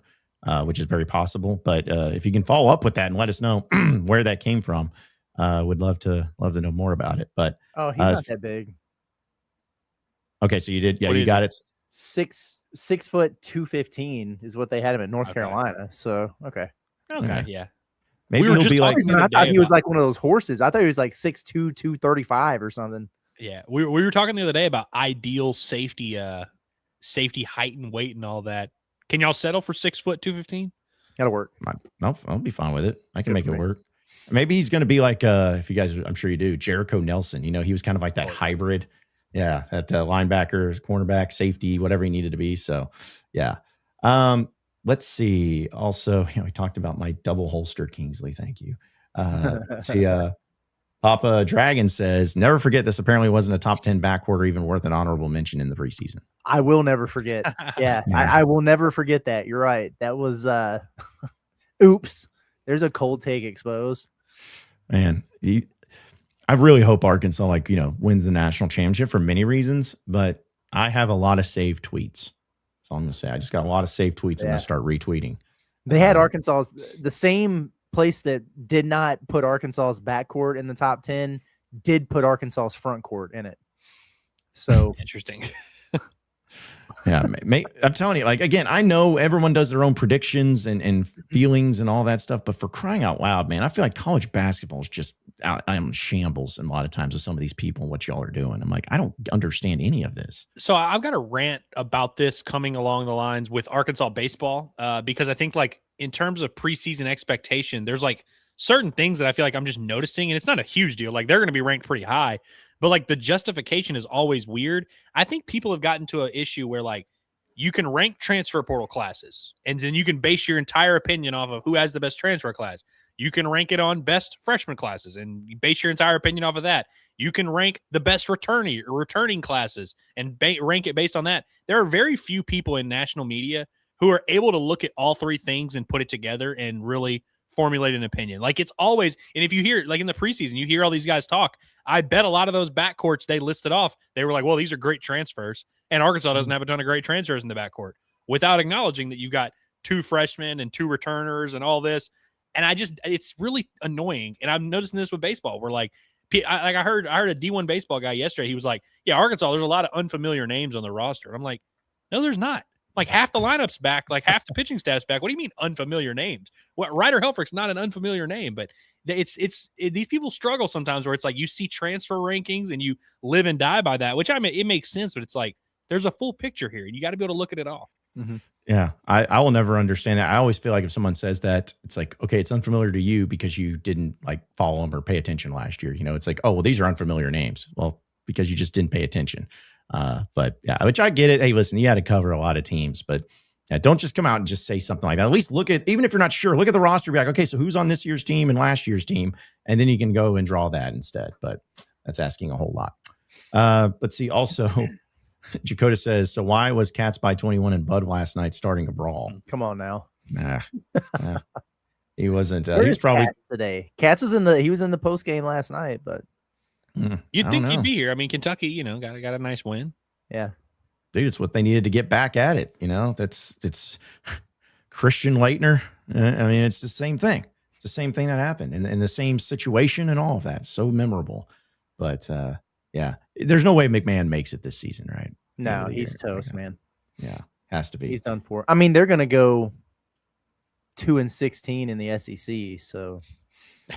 which is very possible. But if you can follow up with that and let us know where that came from, would love to know more about it. But he's not that big. Okay, so you did. Yeah, you got it. 6 foot 215 is what they had him at North Carolina. So okay, yeah. Maybe he'll be like. I thought he was like one of those horses. I thought he was like 6'2", 235 or something. Yeah, we were talking the other day about ideal safety height and weight and all that. Can y'all settle for 6 foot 215? That'll work. I'll be fine with it. I can make it work. Maybe he's going to be like, if you guys, I'm sure you do, Jericho Nelson. He was kind of like that hybrid. Yeah, that linebacker, cornerback, safety, whatever he needed to be. So, yeah. Let's see. Also, we talked about my double holster Kingsley. Thank you. Let's see. Papa Dragon says, never forget this apparently wasn't a top 10 backcourt or even worth an honorable mention in the preseason. I will never forget. Yeah. I will never forget that. You're right. That was, oops. There's a cold take exposed. Man, I really hope Arkansas, wins the national championship for many reasons, but I have a lot of saved tweets. That's all I'm going to say. I just got a lot of saved tweets. I'm going to start retweeting. They had Arkansas's, the same place that did not put Arkansas's backcourt in the top 10 did put Arkansas's front court in it. So interesting. Yeah, I'm telling you, again, I know everyone does their own predictions and feelings and all that stuff, but for crying out loud, man, I feel like college basketball is just I'm in shambles and a lot of times with some of these people and what y'all are doing. I'm like, I don't understand any of this. So I've got a rant about this coming along the lines with Arkansas baseball because I think in terms of preseason expectation, there's certain things that I feel like I'm just noticing, and it's not a huge deal. They're going to be ranked pretty high. But the justification is always weird. I think people have gotten to an issue where you can rank transfer portal classes and then you can base your entire opinion off of who has the best transfer class. You can rank it on best freshman classes and you base your entire opinion off of that. You can rank the best returning classes and rank it based on that. There are very few people in national media who are able to look at all three things and put it together and really formulate an opinion. Like it's always, and if you hear, like in the preseason, you hear all these guys talk. I bet a lot of those backcourts they listed off, they were like, well, these are great transfers. And Arkansas doesn't have a ton of great transfers in the backcourt without acknowledging that you've got 2 freshmen and 2 returners and all this. And it's really annoying. And I'm noticing this with baseball where I heard a D1 baseball guy yesterday. He was like, yeah, Arkansas, there's a lot of unfamiliar names on the roster. And I'm like, no, there's not. Like half the lineup's back, like half the pitching staff's back. What do you mean unfamiliar names? What Ryder Helfrich's not an unfamiliar name, but these people struggle sometimes where it's like you see transfer rankings and you live and die by that, which it makes sense, but it's like there's a full picture here and you got to be able to look at it all. Mm-hmm. Yeah, I will never understand that. I always feel like if someone says that, it's like, okay, it's unfamiliar to you because you didn't like follow them or pay attention last year. It's like, oh, well, these are unfamiliar names. Well, because you just didn't pay attention. But yeah, which I get it. Hey, listen, you had to cover a lot of teams, but don't just come out and just say something like that. At least look at, even if you're not sure, look at the roster. Be like, okay, so who's on this year's team and last year's team? And then you can go and draw that instead. But that's asking a whole lot. Let's see. Also, Jakota says, so why was Cats by 21 in Bud last night starting a brawl? Come on now. Nah. He wasn't. Where He was is probably Cats today. Cats was he was in the post game last night, but You'd think he'd be here. I mean, Kentucky, got a nice win. Yeah. Dude, it's what they needed to get back at it. It's Christian Leitner. I mean, it's the same thing. It's the same thing that happened in the same situation and all of that. So memorable. But yeah, there's no way McMahon makes it this season, right? No, he's toast, man. Yeah, has to be. He's done for. I mean, they're going to go 2-16 in the SEC. So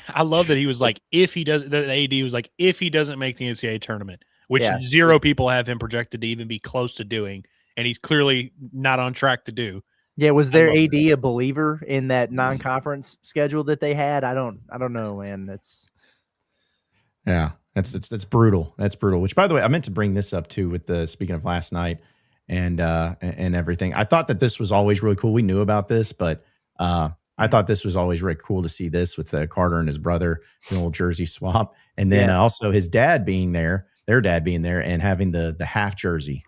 I love that he was like, if he does, the AD was like, if he doesn't make the NCAA tournament, which 0 people have him projected to even be close to doing, and he's clearly not on track to do. Yeah, was their AD a believer in that non-conference schedule that they had? I don't know, man. That's brutal. That's brutal. Which, by the way, I meant to bring this up too with speaking of last night and everything. I thought that this was always really cool. We knew about this, but I thought this was always really cool to see this with Carter and his brother, the old jersey swap, and then also his dad being there, their dad being there, and having the half jersey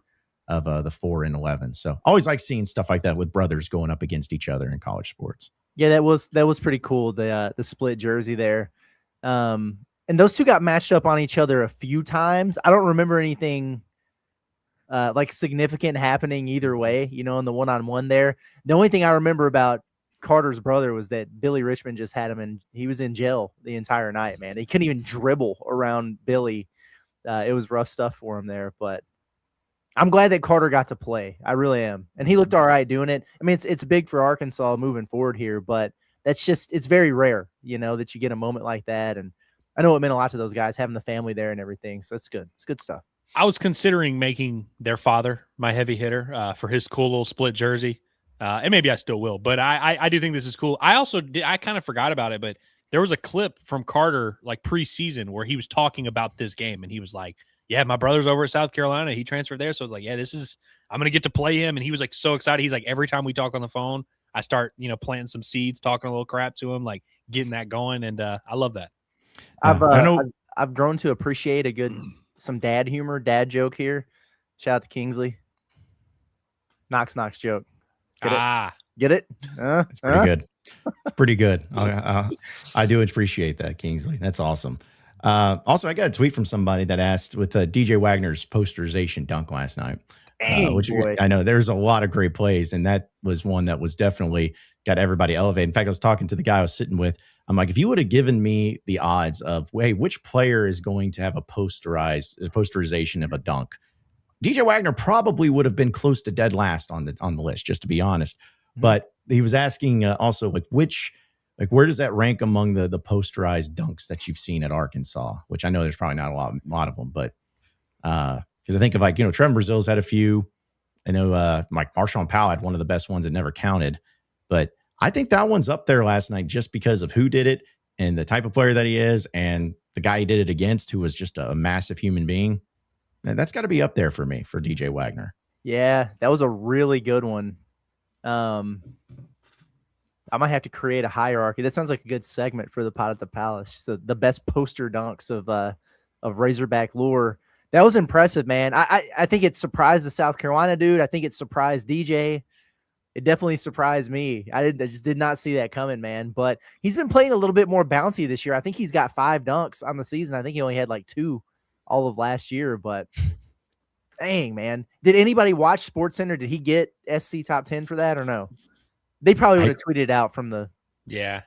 of the 4 and 11. So always like seeing stuff like that with brothers going up against each other in college sports. Yeah, that was pretty cool. The split jersey there, and those two got matched up on each other a few times. I don't remember anything like significant happening either way. In the one-on-one there. The only thing I remember about Carter's brother was that Billy Richmond just had him, and he was in jail the entire night. Man, he couldn't even dribble around Billy. It was rough stuff for him there, but I'm glad that Carter got to play. I really am. And he looked all right doing it. I mean, it's big for Arkansas moving forward here, but it's very rare, that you get a moment like that. And I know it meant a lot to those guys having the family there and everything. So it's good. It's good stuff. I was considering making their father my heavy hitter for his cool little split jersey. And maybe I still will, but I do think this is cool. I kind of forgot about it, but there was a clip from Carter like preseason where he was talking about this game, and he was like, yeah, my brother's over at South Carolina. He transferred there. So I was like, yeah, I'm going to get to play him. And he was like so excited. He's like, every time we talk on the phone, I start, planting some seeds, talking a little crap to him, like getting that going. And I love that. I've grown to appreciate some dad humor, dad joke here. Shout out to Kingsley. Knox joke. Get it? It's pretty good. It's pretty good. I do appreciate that, Kingsley. That's awesome. Also, I got a tweet from somebody that asked with DJ Wagner's posterization dunk last night. Which I know there's a lot of great plays, and that was one that was definitely got everybody elevated. In fact, I was talking to the guy I was sitting with. I'm like, if you would have given me the odds of, hey, which player is going to have a posterization of a dunk, DJ Wagner probably would have been close to dead last on the list, just to be honest. Mm-hmm. But he was asking also where does that rank among the posterized dunks that you've seen at Arkansas? Which I know there's probably not a lot of them, but because I think of Trevor Brazil's had a few. I know Marshawn Powell had one of the best ones that never counted, but I think that one's up there last night just because of who did it and the type of player that he is and the guy he did it against, who was just a massive human being. And that's got to be up there for me, for DJ Wagner. Yeah, that was a really good one. I might have to create a hierarchy. That sounds like a good segment for the Pot at the Palace. So the best poster dunks of Razorback lore. That was impressive, man. I think it surprised the South Carolina dude. I think it surprised DJ. It definitely surprised me. I just did not see that coming, man. But he's been playing a little bit more bouncy this year. I think he's got 5 dunks on the season. I think he only had like 2 all of last year. But dang, man. Did anybody watch SportsCenter? Did he get SC top 10 for that or no? They probably would have tweeted out from the. Yeah.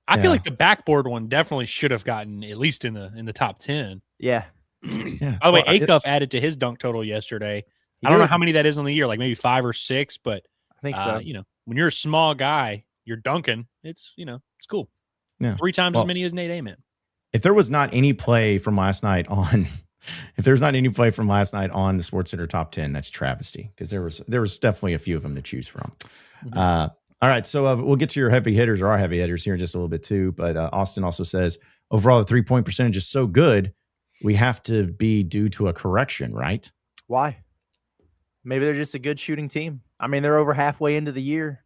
I feel like the backboard one definitely should have gotten at least in the top 10. Yeah. Yeah. By the way, Acuff added to his dunk total yesterday. I don't know how many that is on the year, like maybe 5 or 6, but I think so. You know, when you're a small guy, you're dunking. It's, you know, it's cool. Yeah. 3 times as many as Nate Amen. If there was not any play from last night on, the SportsCenter top 10, that's travesty, because there was definitely a few of them to choose from. Mm-hmm. All right, so we'll get to your heavy hitters or our heavy hitters here in just a little bit too. But Austin also says overall the 3-point percentage is so good, we have to be due to a correction, right? Why? Maybe they're just a good shooting team. I mean, they're over halfway into the year.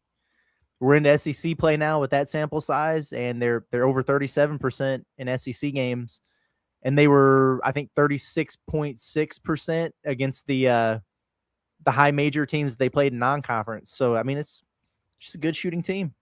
We're into SEC play now with that sample size, and they're over 37% in SEC games, and they were, I think, 36.6% against the high major teams they played in non-conference. So I mean, it's just a good shooting team.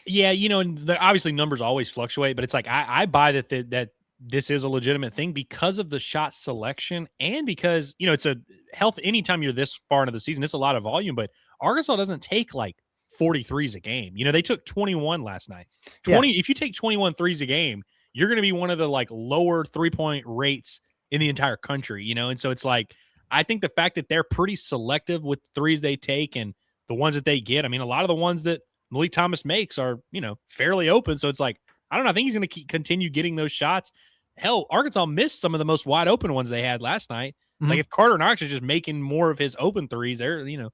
Yeah, you know, and obviously numbers always fluctuate, but it's like I buy that this is a legitimate thing because of the shot selection and because, you know, it's a health. Anytime you're this far into the season, it's a lot of volume, but Arkansas doesn't take like 43s a game. You know, they took 21 last night. 20. Yeah. If you take 21 threes a game, you're going to be one of the like lower 3-point rates in the entire country, you know? And so it's like, I think the fact that they're pretty selective with threes they take and the ones that they get, I mean, a lot of the ones that Malik Thomas makes are, you know, fairly open. So it's like, I don't know. I think he's going to continue getting those shots. Hell, Arkansas missed some of the most wide open ones they had last night. Mm-hmm. Like if Carter Knox is just making more of his open threes, they're in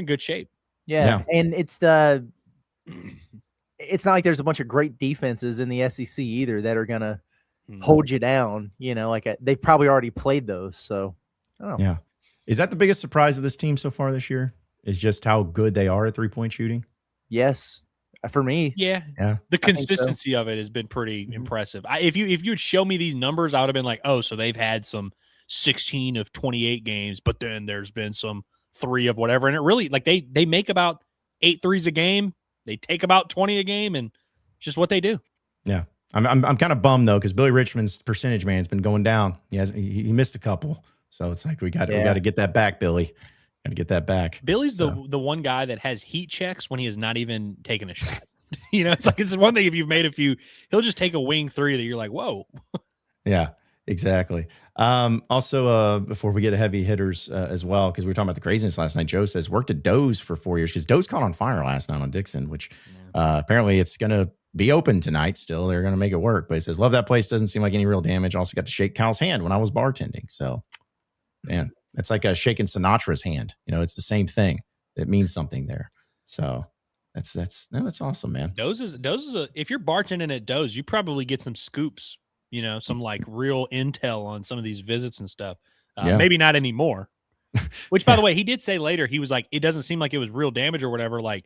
good shape. Yeah. And it's not like there's a bunch of great defenses in the SEC either that are going to hold you down, you know, like they've probably already played those. So I don't know. Yeah. Is that the biggest surprise of this team so far this year? Is just how good they are at 3-point shooting? Yes. For me. Yeah. The consistency of it has been pretty impressive. If you would show me these numbers, I would have been like, oh, so they've had some 16 of 28 games, but then there's been some 3 of whatever. And it really, like they make about 8 threes a game. They take about 20 a game, and it's just what they do. Yeah. I'm kind of bummed though, because Billy Richmond's percentage man's been going down. He missed a couple. So it's like we got to get that back, Billy. Got to get that back. Billy's the one guy that has heat checks when he has not even taken a shot. You know, it's like it's one thing if you've made a few, he'll just take a wing 3 that you're like, whoa. Yeah, exactly. Also, before we get to heavy hitters as well, because we were talking about the craziness last night, Joe says worked at Doe's for 4 years because Doe's caught on fire last night on Dixon, which apparently it's going to be open tonight still. They're going to make it work. But he says, love that place. Doesn't seem like any real damage. Also got to shake Cal's hand when I was bartending. So, man. It's like a shaking Sinatra's hand. You know, it's the same thing. It means something there. So that's awesome, man. Doe's is if you're bartending at Doe's, you probably get some scoops, you know, some like real intel on some of these visits and stuff. Maybe not anymore. Which, by the way, he did say later, he was like, it doesn't seem like it was real damage or whatever. Like,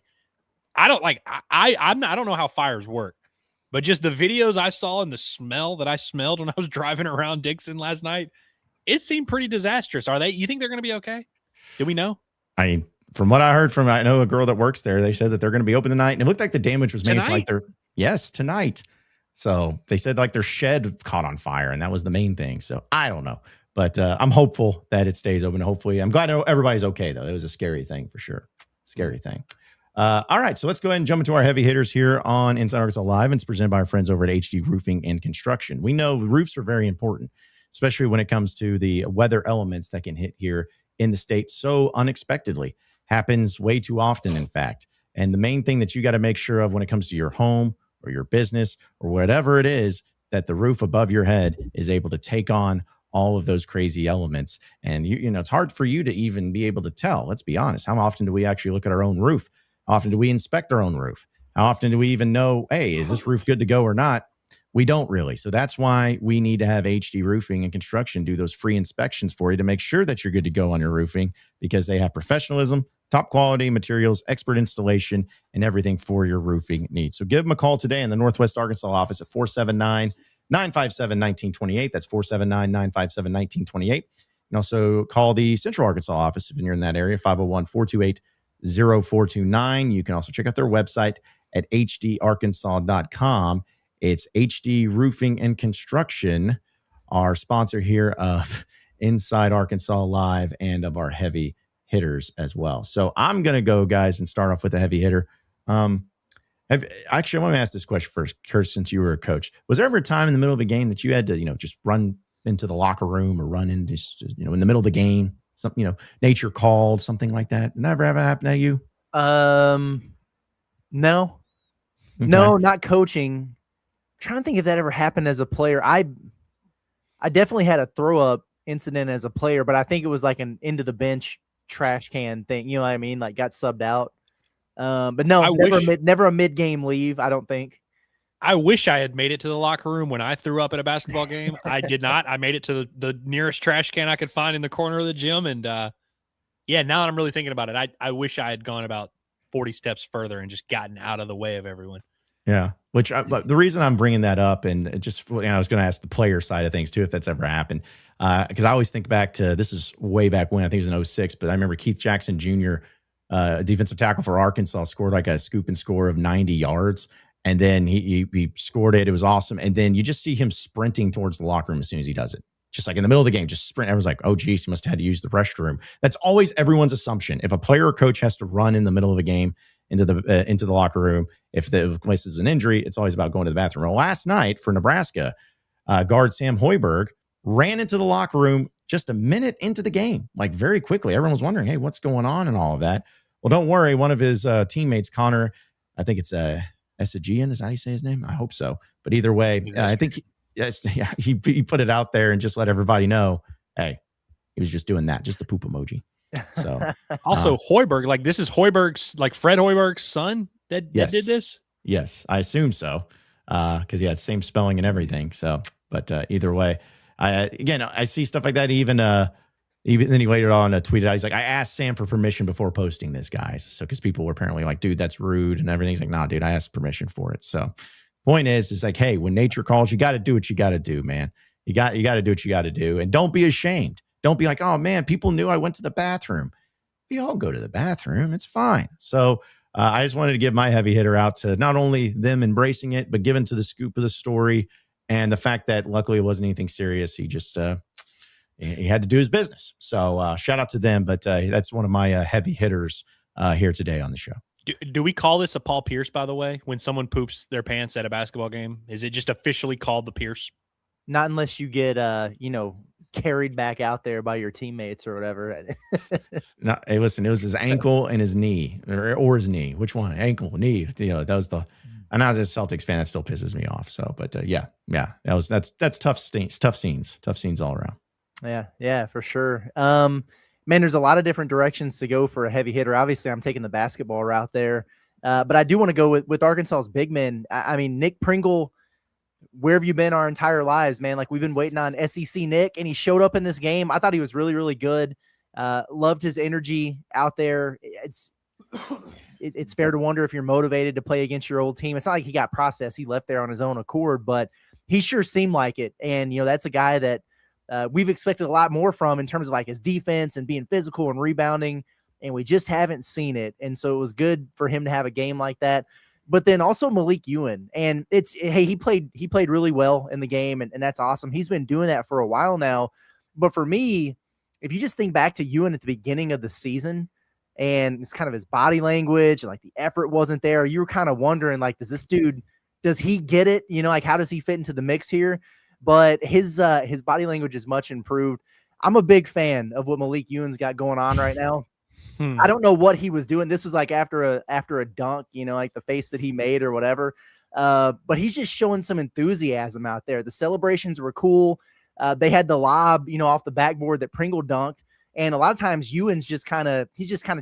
I don't know how fires work, but just the videos I saw and the smell that I smelled when I was driving around Dixon last night, it seemed pretty disastrous. You think they're going to be okay? Do we know? I mean, from what I heard I know a girl that works there, they said that they're going to be open tonight, and it looked like the damage was made to like tonight. So they said like their shed caught on fire, and that was the main thing. So I don't know, but I'm hopeful that it stays open. Hopefully, I'm glad everybody's okay though. It was a scary thing for sure. Scary thing. All right, so let's go ahead and jump into our heavy hitters here on Inside Arkansas Live. And it's presented by our friends over at HD Roofing and Construction. We know roofs are very important, especially when it comes to the weather elements that can hit here in the state so unexpectedly. Happens way too often, in fact. And the main thing that you got to make sure of when it comes to your home or your business or whatever it is, that the roof above your head is able to take on all of those crazy elements. And you know, it's hard for you to even be able to tell. Let's be honest. How often do we actually look at our own roof? How often do we inspect our own roof? How often do we even know, hey, is this roof good to go or not? We don't really. So that's why we need to have HD Roofing and Construction do those free inspections for you to make sure that you're good to go on your roofing, because they have professionalism, top quality materials, expert installation, and everything for your roofing needs. So give them a call today in the Northwest Arkansas office at 479-957-1928. That's 479-957-1928. And also call the Central Arkansas office if you're in that area, 501-428-2330. 0429. You can also check out their website at hdarkansas.com. It's HD Roofing and Construction, our sponsor here of Inside Arkansas Live and of our heavy hitters as well. So I'm going to go, guys, and start off with a heavy hitter. Actually, I want to ask this question first, Kurt, since you were a coach. Was there ever a time in the middle of a game that you had to, just run into the locker room or run into, in the middle of the game, something, nature called, something like that? Did that ever happen to you? No. Okay. No, not coaching. I'm trying to think if that ever happened as a player. I definitely had a throw up incident as a player, but I think it was like an into the bench trash can thing. You know what I mean? Like got subbed out. But no, never a mid game leave. I don't think. I wish I had made it to the locker room when I threw up at a basketball game. I did not. I made it to the nearest trash can I could find in the corner of the gym. And now that I'm really thinking about it, I wish I had gone about 40 steps further and just gotten out of the way of everyone. Yeah. But the reason I'm bringing that up, and I was going to ask the player side of things too, if that's ever happened. Because I always think back to, this is way back when, I think it was in 06, but I remember Keith Jackson Jr., defensive tackle for Arkansas, scored like a scoop and score of 90 yards. And then he scored it. It was awesome. And then you just see him sprinting towards the locker room as soon as he does it. Just like in the middle of the game, just sprint. Everyone's like, oh, geez, he must have had to use the restroom. That's always everyone's assumption. If a player or coach has to run in the middle of a game into the locker room, if the place is an injury, it's always about going to the bathroom. Well, last night for Nebraska, guard Sam Hoiberg ran into the locker room just a minute into the game, like very quickly. Everyone was wondering, hey, what's going on and all of that. Well, don't worry. One of his teammates, Connor, I think it's Esagian, is that how you say his name? I hope so. But either way, I think he put it out there and just let everybody know, hey, he was just doing that, just the poop emoji. So also Hoiberg, like this is Hoiberg's, like Fred Hoiberg's son that did this? Yes, I assume so. Because he had same spelling and everything. So, but either way, I see stuff like that. Even then he later on tweeted out, he's like, I asked Sam for permission before posting this, guys. So, because people were apparently like, dude, that's rude and everything's like, nah, dude, I asked permission for it. So, point is like, hey, when nature calls, you got to do what you got to do, man. You got to do what you got to do, and don't be ashamed. Don't be like, oh man, people knew I went to the bathroom. We all go to the bathroom. It's fine. So, I just wanted to give my heavy hitter out to not only them embracing it, but given to the scoop of the story and the fact that luckily it wasn't anything serious. He just he had to do his business. So shout out to them. But that's one of my heavy hitters here today on the show. Do we call this a Paul Pierce, by the way, when someone poops their pants at a basketball game? Is it just officially called the Pierce? Not unless you get, carried back out there by your teammates or whatever. No, hey, listen, it was his ankle and his knee, or his knee. Which one? Ankle, knee. That was the. And as a Celtics fan, that still pisses me off. So, but that's tough scenes all around. Yeah, for sure. Man, there's a lot of different directions to go for a heavy hitter. Obviously, I'm taking the basketball route there, but I do want to go with Arkansas's big men. I mean, Nick Pringle. Where have you been our entire lives, man? Like, we've been waiting on SEC Nick, and he showed up in this game. I thought he was really, really good. Loved his energy out there. It's fair to wonder if you're motivated to play against your old team. It's not like he got processed. He left there on his own accord, but he sure seemed like it. And, that's a guy that we've expected a lot more from in terms of like his defense and being physical and rebounding, and we just haven't seen it. And so it was good for him to have a game like that. But then also Malik Ewan, and he played really well in the game, and that's awesome. He's been doing that for a while now. But for me, if you just think back to Ewan at the beginning of the season, and it's kind of his body language, like the effort wasn't there, you were kind of wondering, like, does he get it? Like, how does he fit into the mix here? But his body language is much improved. I'm a big fan of what Malik Ewan's got going on right now. I don't know what he was doing. This was like after a dunk, like the face that he made or whatever. But he's just showing some enthusiasm out there. The celebrations were cool. They had the lob, off the backboard that Pringle dunked. And a lot of times Ewan's just kind of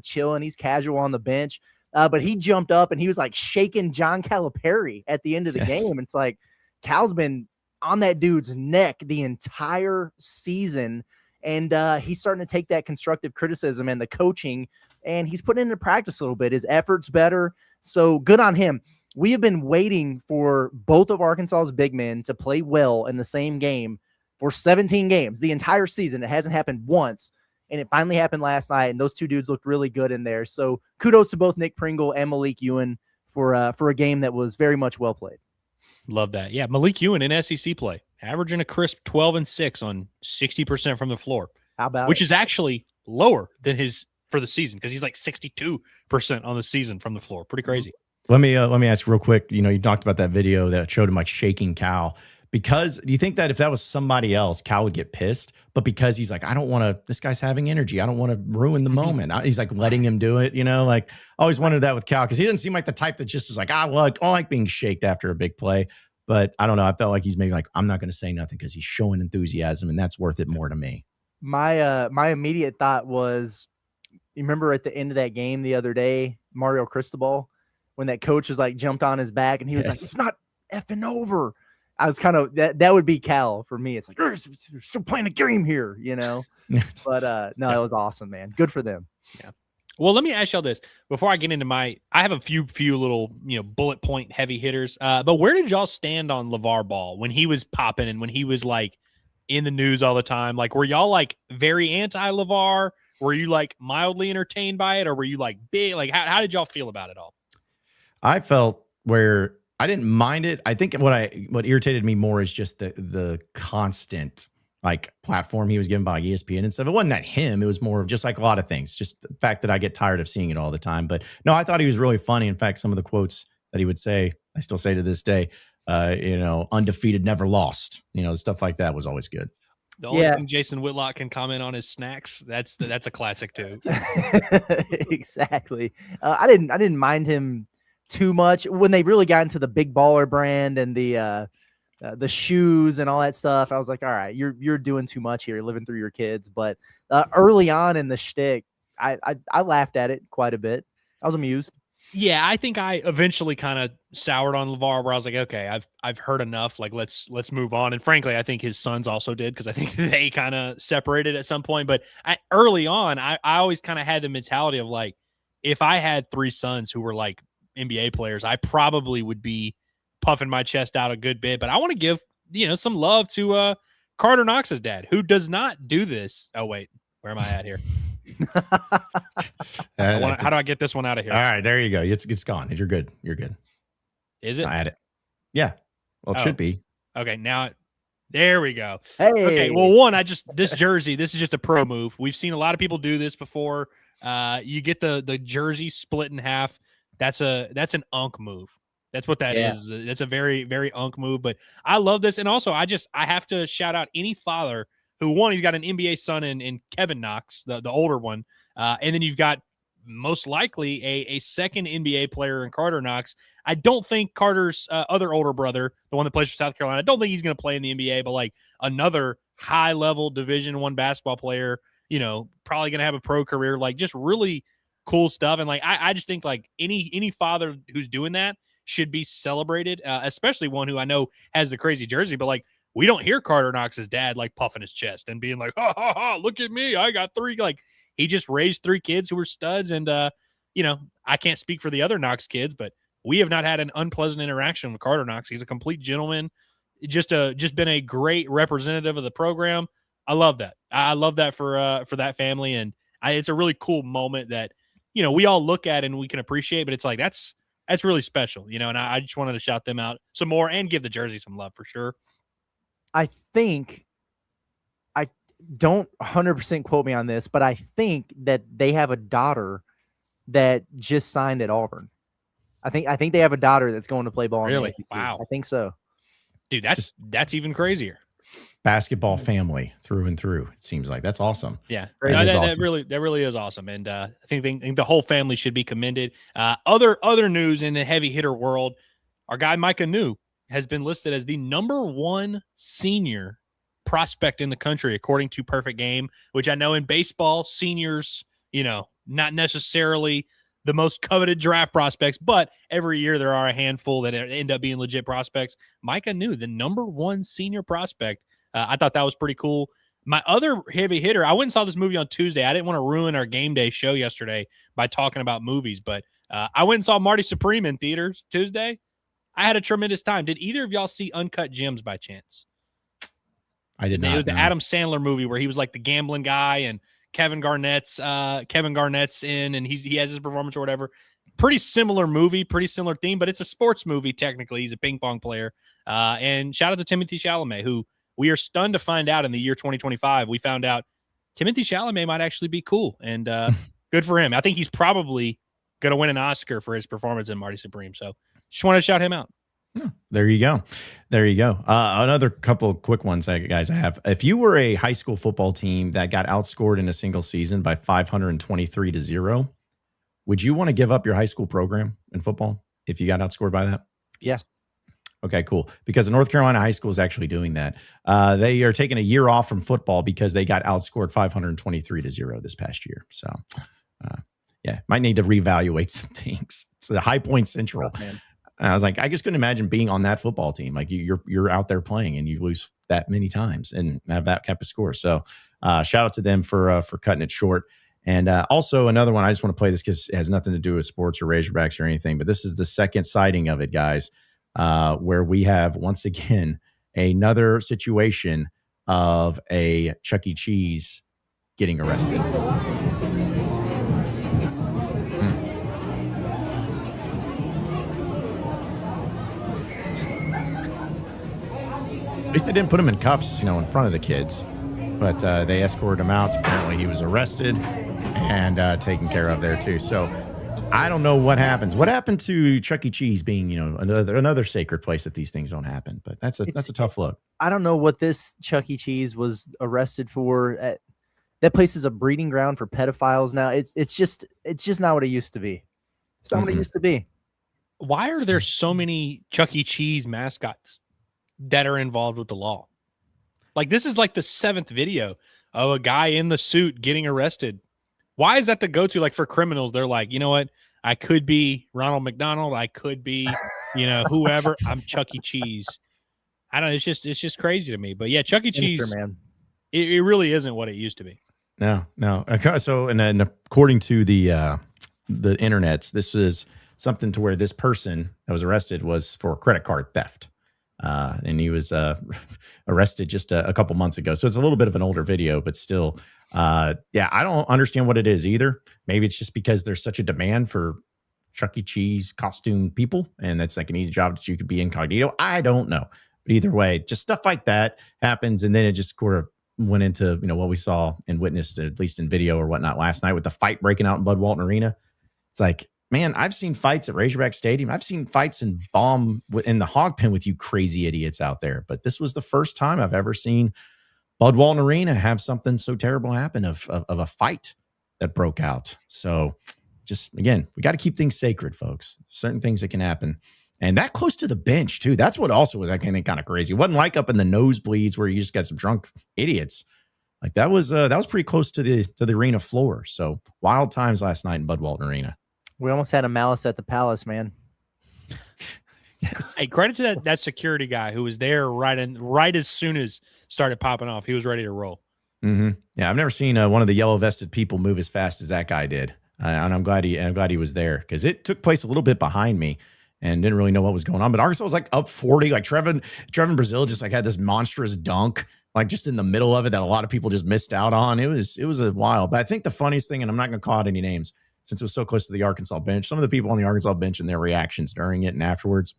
chilling. He's casual on the bench. But he jumped up and he was like shaking John Calipari at the end of the game. It's like Cal's been on that dude's neck the entire season. And he's starting to take that constructive criticism and the coaching, and he's putting into practice a little bit. His effort's better. So good on him. We have been waiting for both of Arkansas's big men to play well in the same game for 17 games, the entire season. It hasn't happened once. And it finally happened last night, and those two dudes looked really good in there. So kudos to both Nick Pringle and Malik Ewan for a game that was very much well played. Love that. Yeah, Malik Ewan in SEC play, averaging a crisp 12-6 on 60% from the floor. How about which is actually lower than his for the season because he's like 62% on the season from the floor. Pretty crazy. Let me ask real quick. You talked about that video that showed him like shaking Cal. Because do you think that if that was somebody else, Cal would get pissed? But because he's like, I don't want to, this guy's having energy. I don't want to ruin the moment. He's like letting him do it, like I always wondered that with Cal because he doesn't seem like the type that just is like, I like being shaked after a big play. But I don't know. I felt like he's maybe like, I'm not going to say nothing because he's showing enthusiasm and that's worth it more to me. My immediate thought was, you remember at the end of that game the other day, Mario Cristobal, when that coach was like jumped on his back and he was like, it's not effing over. I was kind of that would be Cal for me. It's like, we're still playing a game here, But no, it was awesome, man. Good for them. Yeah. Well, let me ask y'all this before I get into I have a few little, bullet point heavy hitters. But where did y'all stand on LeVar Ball when he was popping and when he was like in the news all the time? Like, were y'all like very anti LeVar? Were you like mildly entertained by it, or were you like big? Like, how did y'all feel about it all? I felt where I didn't mind it. I think what irritated me more is just the constant like platform he was given by ESPN and stuff. It wasn't that him. It was more of just like a lot of things. Just the fact that I get tired of seeing it all the time. But no, I thought he was really funny. In fact, some of the quotes that he would say, I still say to this day, undefeated, never lost. Stuff like that was always good. The only thing Jason Whitlock can comment on is snacks. That's a classic too. Exactly. I didn't mind him too much when they really got into the big baller brand and the shoes and all that stuff. I was like, all right, you're doing too much here, living through your kids. But early on in the shtick, I laughed at it quite a bit. I was amused. Yeah, I think I eventually kind of soured on LeVar, where I was like, okay, I've heard enough. Like, let's move on. And frankly, I think his sons also did, because I think they kind of separated at some point. But early on, I always kind of had the mentality of like, if I had 3 sons who were like NBA players, I probably would be puffing my chest out a good bit. But I want to give some love to Carter Knox's dad, who does not do this. Oh wait, where am I at here? How do I get this one out of here? All right, there you go. It's gone. You're good. Is it? I had it. Yeah. Well, it should be. Okay, now there we go. Hey. Okay, well, this jersey, this is just a pro move. We've seen a lot of people do this before. You get the jersey split in half. That's an unk move. That's what that is. That's a very, very unk move. But I love this. And also, I have to shout out any father who, one, he's got an NBA son in Kevin Knox, the older one. And then you've got most likely a second NBA player in Carter Knox. I don't think Carter's other older brother, the one that plays for South Carolina, I don't think he's going to play in the NBA, but like another high-level Division I basketball player, probably going to have a pro career, like just really cool stuff. And like, I just think like any father who's doing that should be celebrated, especially one who I know has the crazy jersey, but like, we don't hear Carter Knox's dad like puffing his chest and being like, ha, ha, ha, look at me, I got 3. Like, he just raised 3 kids who were studs. And, I can't speak for the other Knox kids, but we have not had an unpleasant interaction with Carter Knox. He's a complete gentleman, just been a great representative of the program. I love that. I love that for that family. And it's a really cool moment that, we all look at and we can appreciate, but it's like, that's really special, and I just wanted to shout them out some more and give the jersey some love for sure. I think, I don't 100% quote me on this, but I think that they have a daughter that just signed at Auburn. I think they have a daughter that's going to play ball. Really? In the ACC. Wow. I think so. Dude, that's even crazier. Basketball family through and through. It seems like that's awesome. Yeah, That awesome. That really is awesome. And I think the whole family should be commended. Other news in the heavy hitter world, our guy Micah New has been listed as the #1 senior prospect in the country, according to Perfect Game, which I know in baseball, seniors, not necessarily the most coveted draft prospects, but every year there are a handful that end up being legit prospects. Micah New, the #1 senior prospect. I thought that was pretty cool. My other heavy hitter, I went and saw this movie on Tuesday. I didn't want to ruin our game day show yesterday by talking about movies, but I went and saw Marty Supreme in theaters Tuesday. I had a tremendous time. Did either of y'all see Uncut Gems by chance? I did not. It was the Adam Sandler movie where he was like the gambling guy and Kevin Garnett's in, and he has his performance or whatever. Pretty similar movie, pretty similar theme, but it's a sports movie technically. He's a ping pong player. And shout out to Timothée Chalamet, who we are stunned to find out in the year 2025. We found out Timothée Chalamet might actually be cool, and good for him. I think he's probably going to win an Oscar for his performance in Marty Supreme. So just want to shout him out. There you go. There you go. Another couple of quick ones, guys, I have. If you were a high school football team that got outscored in a single season by 523-0, would you want to give up your high school program in football if you got outscored by that? Yes. Okay, cool. Because the North Carolina high school is actually doing that. They are taking a year off from football because they got outscored 523-0 this past year. So, might need to reevaluate some things. It's a High Point Central. Oh, man. I was like, I just couldn't imagine being on that football team. Like you're out there playing and you lose that many times and have that type of score. So, shout out to them for cutting it short. And also another one, I just want to play this because it has nothing to do with sports or Razorbacks or anything, but this is the second sighting of it, guys, where we have, once again, another situation of a Chuck E. Cheese getting arrested. At least they didn't put him in cuffs, in front of the kids, but they escorted him out. Apparently he was arrested and taken care of there too. So I don't know what happens. What happened to Chuck E. Cheese being, another sacred place that these things don't happen? But that's a tough look. I don't know what this Chuck E. Cheese was arrested for. That place is a breeding ground for pedophiles now. It's just not what it used to be. It's not what it used to be. Why are there so many Chuck E. Cheese mascots that are involved with the law? Like, this is like the 7th video of a guy in the suit getting arrested. Why is that the go-to? Like, for criminals, they're like, you know what? I could be Ronald McDonald. I could be, whoever. I'm Chuck E. Cheese. I don't know. It's just crazy to me. But yeah, Chuck E. Cheese, man. It really isn't what it used to be. No. Okay, so, and then according to the internets, this is something to where this person that was arrested was for credit card theft. And he was arrested just a couple months ago. So it's a little bit of an older video, but still, I don't understand what it is either. Maybe it's just because there's such a demand for Chuck E. Cheese costume people, and that's like an easy job that you could be incognito. I don't know. But either way, just stuff like that happens, and then it just sort of went into what we saw and witnessed, at least in video or whatnot, last night with the fight breaking out in Bud Walton Arena. It's like, man, I've seen fights at Razorback Stadium. I've seen fights in the hog pen with you crazy idiots out there. But this was the first time I've ever seen Bud Walton Arena have something so terrible happen of a fight that broke out. So just, again, we got to keep things sacred, folks. Certain things that can happen. And that close to the bench, too. That's what also was, I think, kind of crazy. It wasn't like up in the nosebleeds where you just got some drunk idiots. Like that was pretty close to the arena floor. So wild times last night in Bud Walton Arena. We almost had a Malice at the Palace, man. Yes. Hey, credit to that security guy who was there right as soon as started popping off. He was ready to roll. Mm-hmm. Yeah, I've never seen one of the yellow vested people move as fast as that guy did, and I'm glad he was there because it took place a little bit behind me and didn't really know what was going on. But Arkansas was like up 40. Like Trevin Brazil just like had this monstrous dunk like just in the middle of it that a lot of people just missed out on. It was a while. But I think the funniest thing, and I'm not going to call out any names, since it was so close to the Arkansas bench, some of the people on the Arkansas bench and their reactions during it and afterwards,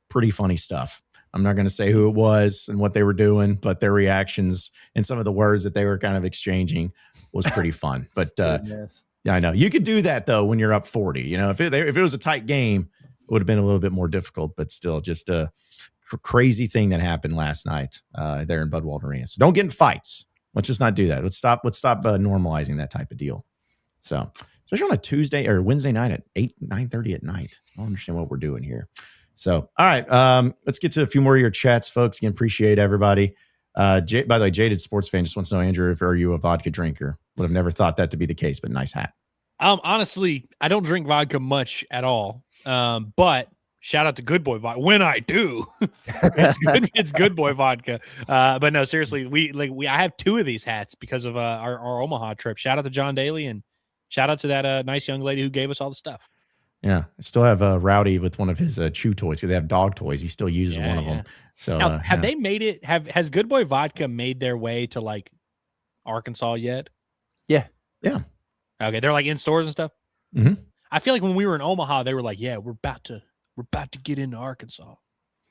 pretty funny stuff. I'm not going to say who it was and what they were doing, but their reactions and some of the words that they were kind of exchanging was pretty fun. But yeah, I know. You could do that, though, when you're up 40. If it was a tight game, it would have been a little bit more difficult, but still just a crazy thing that happened last night there in Bud Walton Arena. So don't get in fights. Let's just not do that. Let's stop normalizing that type of deal. So especially on a Tuesday or Wednesday night at 9:30 at night. I don't understand what we're doing here. So, all right, let's get to a few more of your chats, folks. Again, appreciate everybody. By the way, Jaded Sports Fan just wants to know, Andrew, if are you a vodka drinker? Would have never thought that to be the case, but nice hat. Honestly, I don't drink vodka much at all. But shout out to Good Boy Vodka. When I do, it's Good Boy Vodka. But no, seriously, I have 2 of these hats because of our Omaha trip. Shout out to John Daly and shout out to that nice young lady who gave us all the stuff. Yeah, I still have Rowdy with one of his chew toys because they have dog toys. He still uses one of them. So now, have they made it? Has Good Boy Vodka made their way to like Arkansas yet? Yeah. Okay, they're like in stores and stuff. Mhm. I feel like when we were in Omaha, they were like, "Yeah, we're about to get into Arkansas."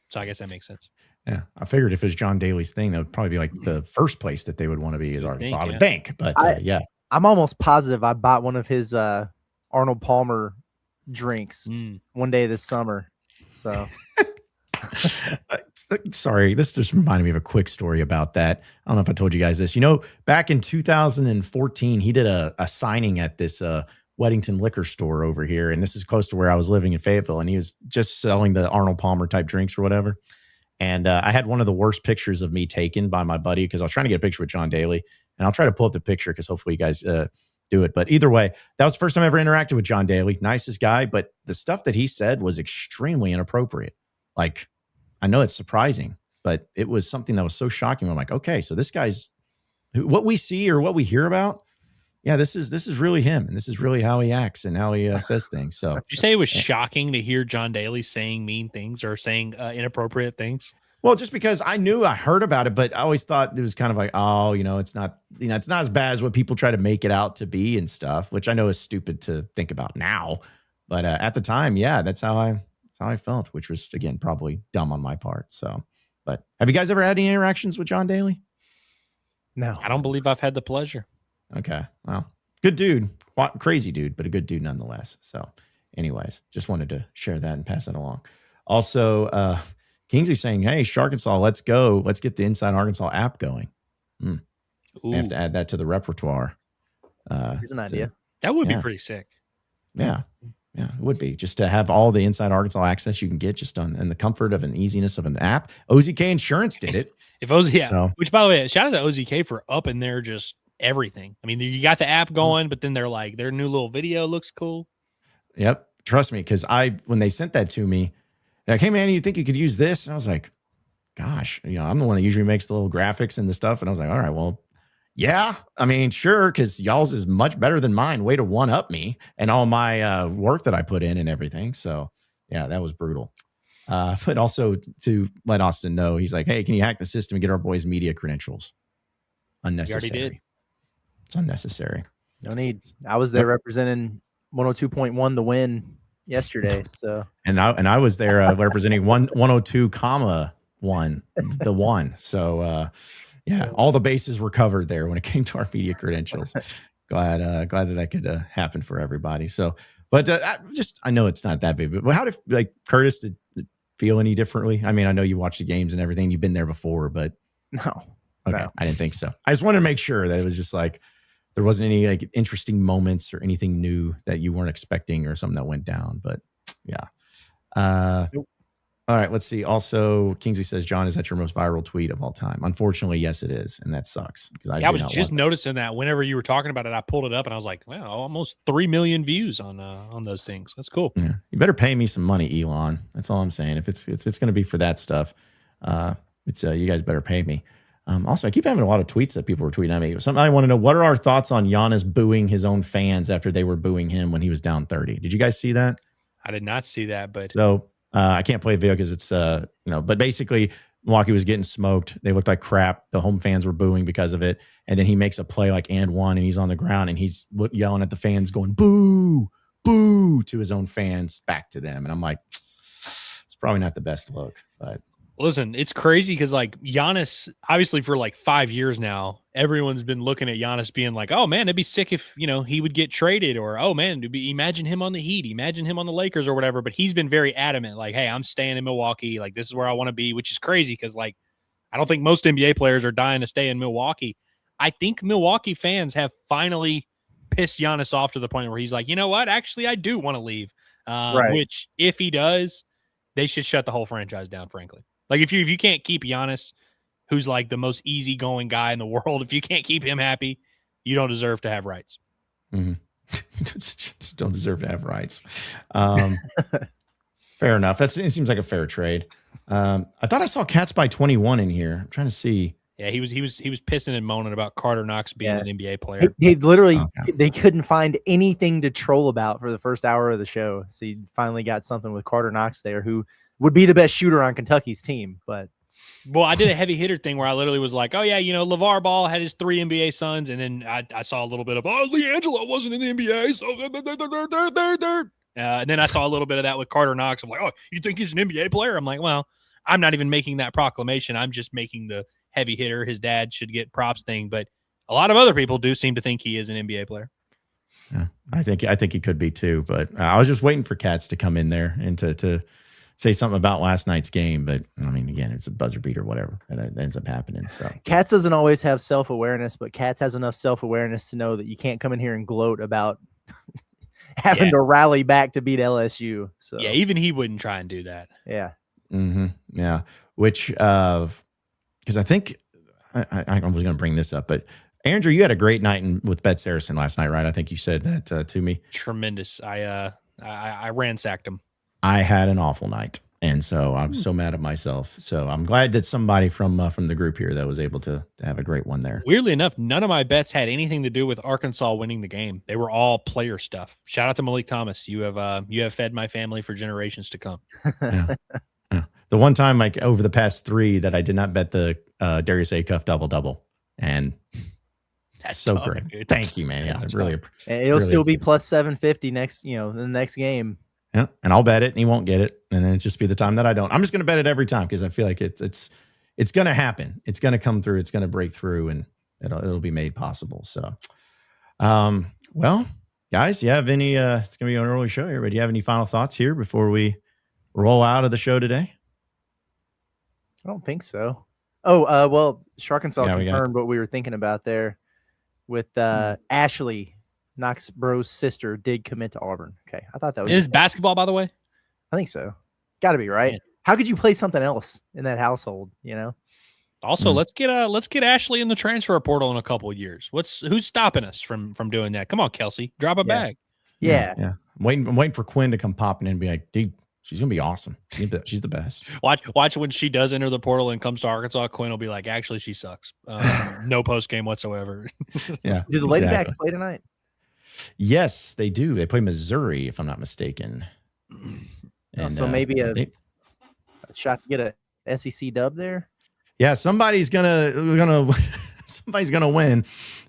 So I guess that makes sense. Yeah, I figured if it was John Daly's thing, that would probably be like the first place that they would want to be is You'd Arkansas. think, I would yeah. think, but yeah. I'm almost positive I bought one of his Arnold Palmer drinks one day this summer. So Sorry, this just reminded me of a quick story about that. I don't know if I told you guys this. Back in 2014, he did a signing at this Weddington liquor store over here, and this is close to where I was living in Fayetteville, and he was just selling the Arnold Palmer type drinks or whatever. And I had one of the worst pictures of me taken by my buddy because I was trying to get a picture with John Daly, and I'll try to pull up the picture because hopefully you guys do it. But either way, that was the first time I ever interacted with John Daly. Nicest guy, but the stuff that he said was extremely inappropriate. Like, I know it's surprising, but it was something that was so shocking. I'm like, okay, so this guy's what we see or what we hear about. Yeah, this is really him, and this is really how he acts and how he says things. So, did you say it was shocking to hear John Daly saying mean things or saying inappropriate things? Well, just because I heard about it, but I always thought it was kind of like, oh, it's not as bad as what people try to make it out to be and stuff, which I know is stupid to think about now, but at the time, yeah, that's how I felt, which was again probably dumb on my part. So, but have you guys ever had any interactions with John Daly? no, I don't believe I've had the pleasure. Okay. Well, good dude, crazy dude, but a good dude nonetheless. So anyways, just wanted to share that and pass that along. Also, Kingsley saying, hey, Sharkansas, let's go. Let's get the Inside Arkansas app going. I have to add that to the repertoire. here's an idea. That would be pretty sick. Yeah. Yeah, it would be just to have all the Inside Arkansas access you can get just in the comfort of an easiness of an app. OZK Insurance did it. If which by the way, shout out to OZK for up in there just everything. I mean, you got the app going, but then they're like their new little video looks cool. Yep, trust me, because when they sent that to me, they're like, hey man, you think you could use this? And I was like, gosh, I'm the one that usually makes the little graphics and the stuff, and I was like, all right, well, yeah, I mean, sure, because y'all's is much better than mine. Way to one up me and all my work that I put in and everything. So yeah, that was brutal. But also to let Austin know, he's like, hey, can you hack the system and get our boys media credentials? Unnecessary. You already did. It's unnecessary. No need. I was there representing 102.1 the win yesterday. So and I was there representing 102,1 the one. So yeah, all the bases were covered there when it came to our media credentials. glad that could happen for everybody. So, but I know it's not that big, but how did Curtis did feel any differently? I mean, I know you watch the games and everything. You've been there before, but no. Okay, No. I didn't think so. I just wanted to make sure that it was just like there wasn't any interesting moments or anything new that you weren't expecting or something that went down. But yeah. Nope. All right, let's see. Also, Kingsley says, John, is that your most viral tweet of all time? Unfortunately, yes, it is. And that sucks. Because I was just noticing that whenever you were talking about it, I pulled it up and I was like, wow, almost 3 million views on those things. That's cool. Yeah. You better pay me some money, Elon. That's all I'm saying. If it's going to be for that stuff, you guys better pay me. Also, I keep having a lot of tweets that people were tweeting at me. Something I want to know, what are our thoughts on Giannis booing his own fans after they were booing him when he was down 30? Did you guys see that? I did not see that, but so I can't play the video because it's but basically Milwaukee was getting smoked. They looked like crap. The home fans were booing because of it. And then he makes a play like and one, and he's on the ground and he's yelling at the fans, going boo, boo to his own fans back to them. And I'm like, it's probably not the best look, but. Listen, it's crazy because Giannis, obviously for 5 years now, everyone's been looking at Giannis being like, oh man, it'd be sick if, he would get traded, or, oh man, imagine him on the Heat, imagine him on the Lakers or whatever. But he's been very adamant, hey, I'm staying in Milwaukee. This is where I want to be, which is crazy because I don't think most NBA players are dying to stay in Milwaukee. I think Milwaukee fans have finally pissed Giannis off to the point where he's like, you know what? Actually, I do want to leave. Right. Which if he does, they should shut the whole franchise down, frankly. If you can't keep Giannis, who's the most easygoing guy in the world, if you can't keep him happy, you don't deserve to have rights. Mm-hmm. Just don't deserve to have rights. Fair enough. It seems like a fair trade. I thought I saw Cats by 21 in here. I'm trying to see. Yeah, he was pissing and moaning about Carter Knox being an NBA player. He literally they couldn't find anything to troll about for the first hour of the show. So he finally got something with Carter Knox there, who would be the best shooter on Kentucky's team. But Well, I did a heavy hitter thing where I literally was like, oh, yeah, LeVar Ball had his 3 NBA sons. And then I saw a little bit of, LiAngelo wasn't in the NBA. So, and then I saw a little bit of that with Carter Knox. I'm like, oh, you think he's an NBA player? I'm like, well, I'm not even making that proclamation. I'm just making the heavy hitter. His dad should get props thing. But a lot of other people do seem to think he is an NBA player. Yeah, I think he could be too. But I was just waiting for Katz to come in there and to say something about last night's game, but I mean, again, it's a buzzer beat or whatever, and it ends up happening. So Katz doesn't always have self-awareness, but Katz has enough self-awareness to know that you can't come in here and gloat about having to rally back to beat LSU. So yeah, even he wouldn't try and do that. Yeah. Mm-hmm. Yeah. Which, because I think I was going to bring this up, but Andrew, you had a great night with Bet Saracen last night, right? I think you said that to me. Tremendous. I ransacked him. I had an awful night, and so I'm so mad at myself. So I'm glad that somebody from the group here that was able to have a great one there. Weirdly enough, none of my bets had anything to do with Arkansas winning the game. They were all player stuff. Shout out to Malik Thomas. You have fed my family for generations to come. Yeah. Yeah. The one time, like over the past 3, that I did not bet the Darius Acuff double, and that's so tough, great. dude. Thank you, man. Yeah, That's really. And it'll really still be plus 750 next, in the next game. Yeah, and I'll bet it, and he won't get it, and then it's just be the time that I don't. I'm just going to bet it every time because I feel like it's going to happen. It's going to come through. It's going to break through, and it'll be made possible. So, well, guys, you have any? It's going to be an early show here, but do you have any final thoughts here before we roll out of the show today? I don't think so. Oh, well, Arkansas Yeah, confirmed what we were thinking about there with Ashley. Knox Bro's sister did commit to Auburn. Okay. I thought that was. It is basketball, by the way? I think so. Got to be, right? Man. How could you play something else in that household, Also, let's get Ashley in the transfer portal in a couple of years. Who's stopping us from doing that? Come on, Kelsey. Drop a bag. Yeah. Yeah. I'm waiting for Quinn to come popping in and be like, dude, she's going to be awesome. She's the best. Watch when she does enter the portal and comes to Arkansas, Quinn will be like, actually, she sucks. No post game whatsoever. Yeah. Do the Lady Backs play tonight? Yes, they do. They play Missouri, if I'm not mistaken. And so maybe a shot to get a SEC dub there. Yeah, somebody's gonna win.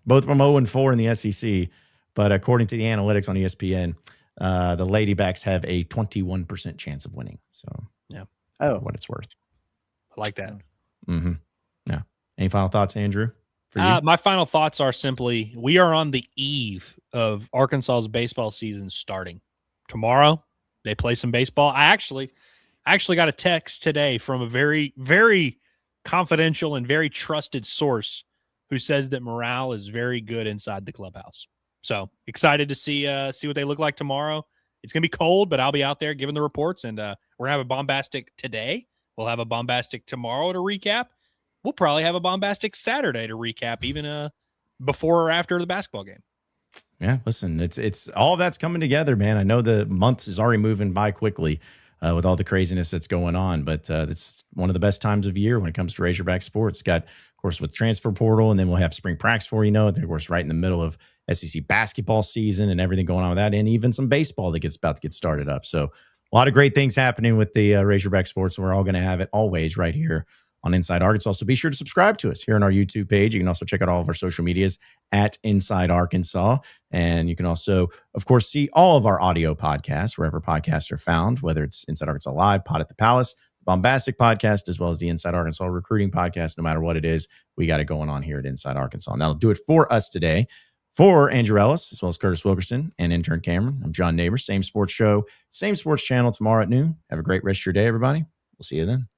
Both from 0-4 in the SEC, but according to the analytics on ESPN, the Ladybacks have a 21% chance of winning. So yeah, what it's worth. I like that. Mm-hmm. Yeah. Any final thoughts, Andrew? My final thoughts are simply: we are on the eve of Arkansas's baseball season starting tomorrow. They play some baseball. I actually got a text today from a very, very confidential and very trusted source who says that morale is very good inside the clubhouse. So excited to see what they look like tomorrow. It's gonna be cold, but I'll be out there giving the reports, and we're gonna have a bombastic today. We'll have a bombastic tomorrow to recap. We'll probably have a bombastic Saturday to recap, even before or after the basketball game. Yeah, listen, it's all that's coming together, man. I know the month is already moving by quickly with all the craziness that's going on, but it's one of the best times of year when it comes to Razorback sports. Got, of course, with transfer portal, and then we'll have spring practice for, and of course, right in the middle of SEC basketball season and everything going on with that, and even some baseball that gets about to get started up. So a lot of great things happening with the Razorback sports, and we're all going to have it always right here on Inside Arkansas. So be sure to subscribe to us here on our YouTube page. You can also check out all of our social medias at Inside Arkansas. And you can also, of course, see all of our audio podcasts wherever podcasts are found, whether it's Inside Arkansas Live, Pod at the Palace, Bombastic Podcast, as well as the Inside Arkansas Recruiting Podcast. No matter what it is, we got it going on here at Inside Arkansas. And that'll do it for us today. For Andrew Ellis, as well as Curtis Wilkerson and intern Cameron, I'm John Neighbors. Same sports show, same sports channel tomorrow at noon. Have a great rest of your day, everybody. We'll see you then.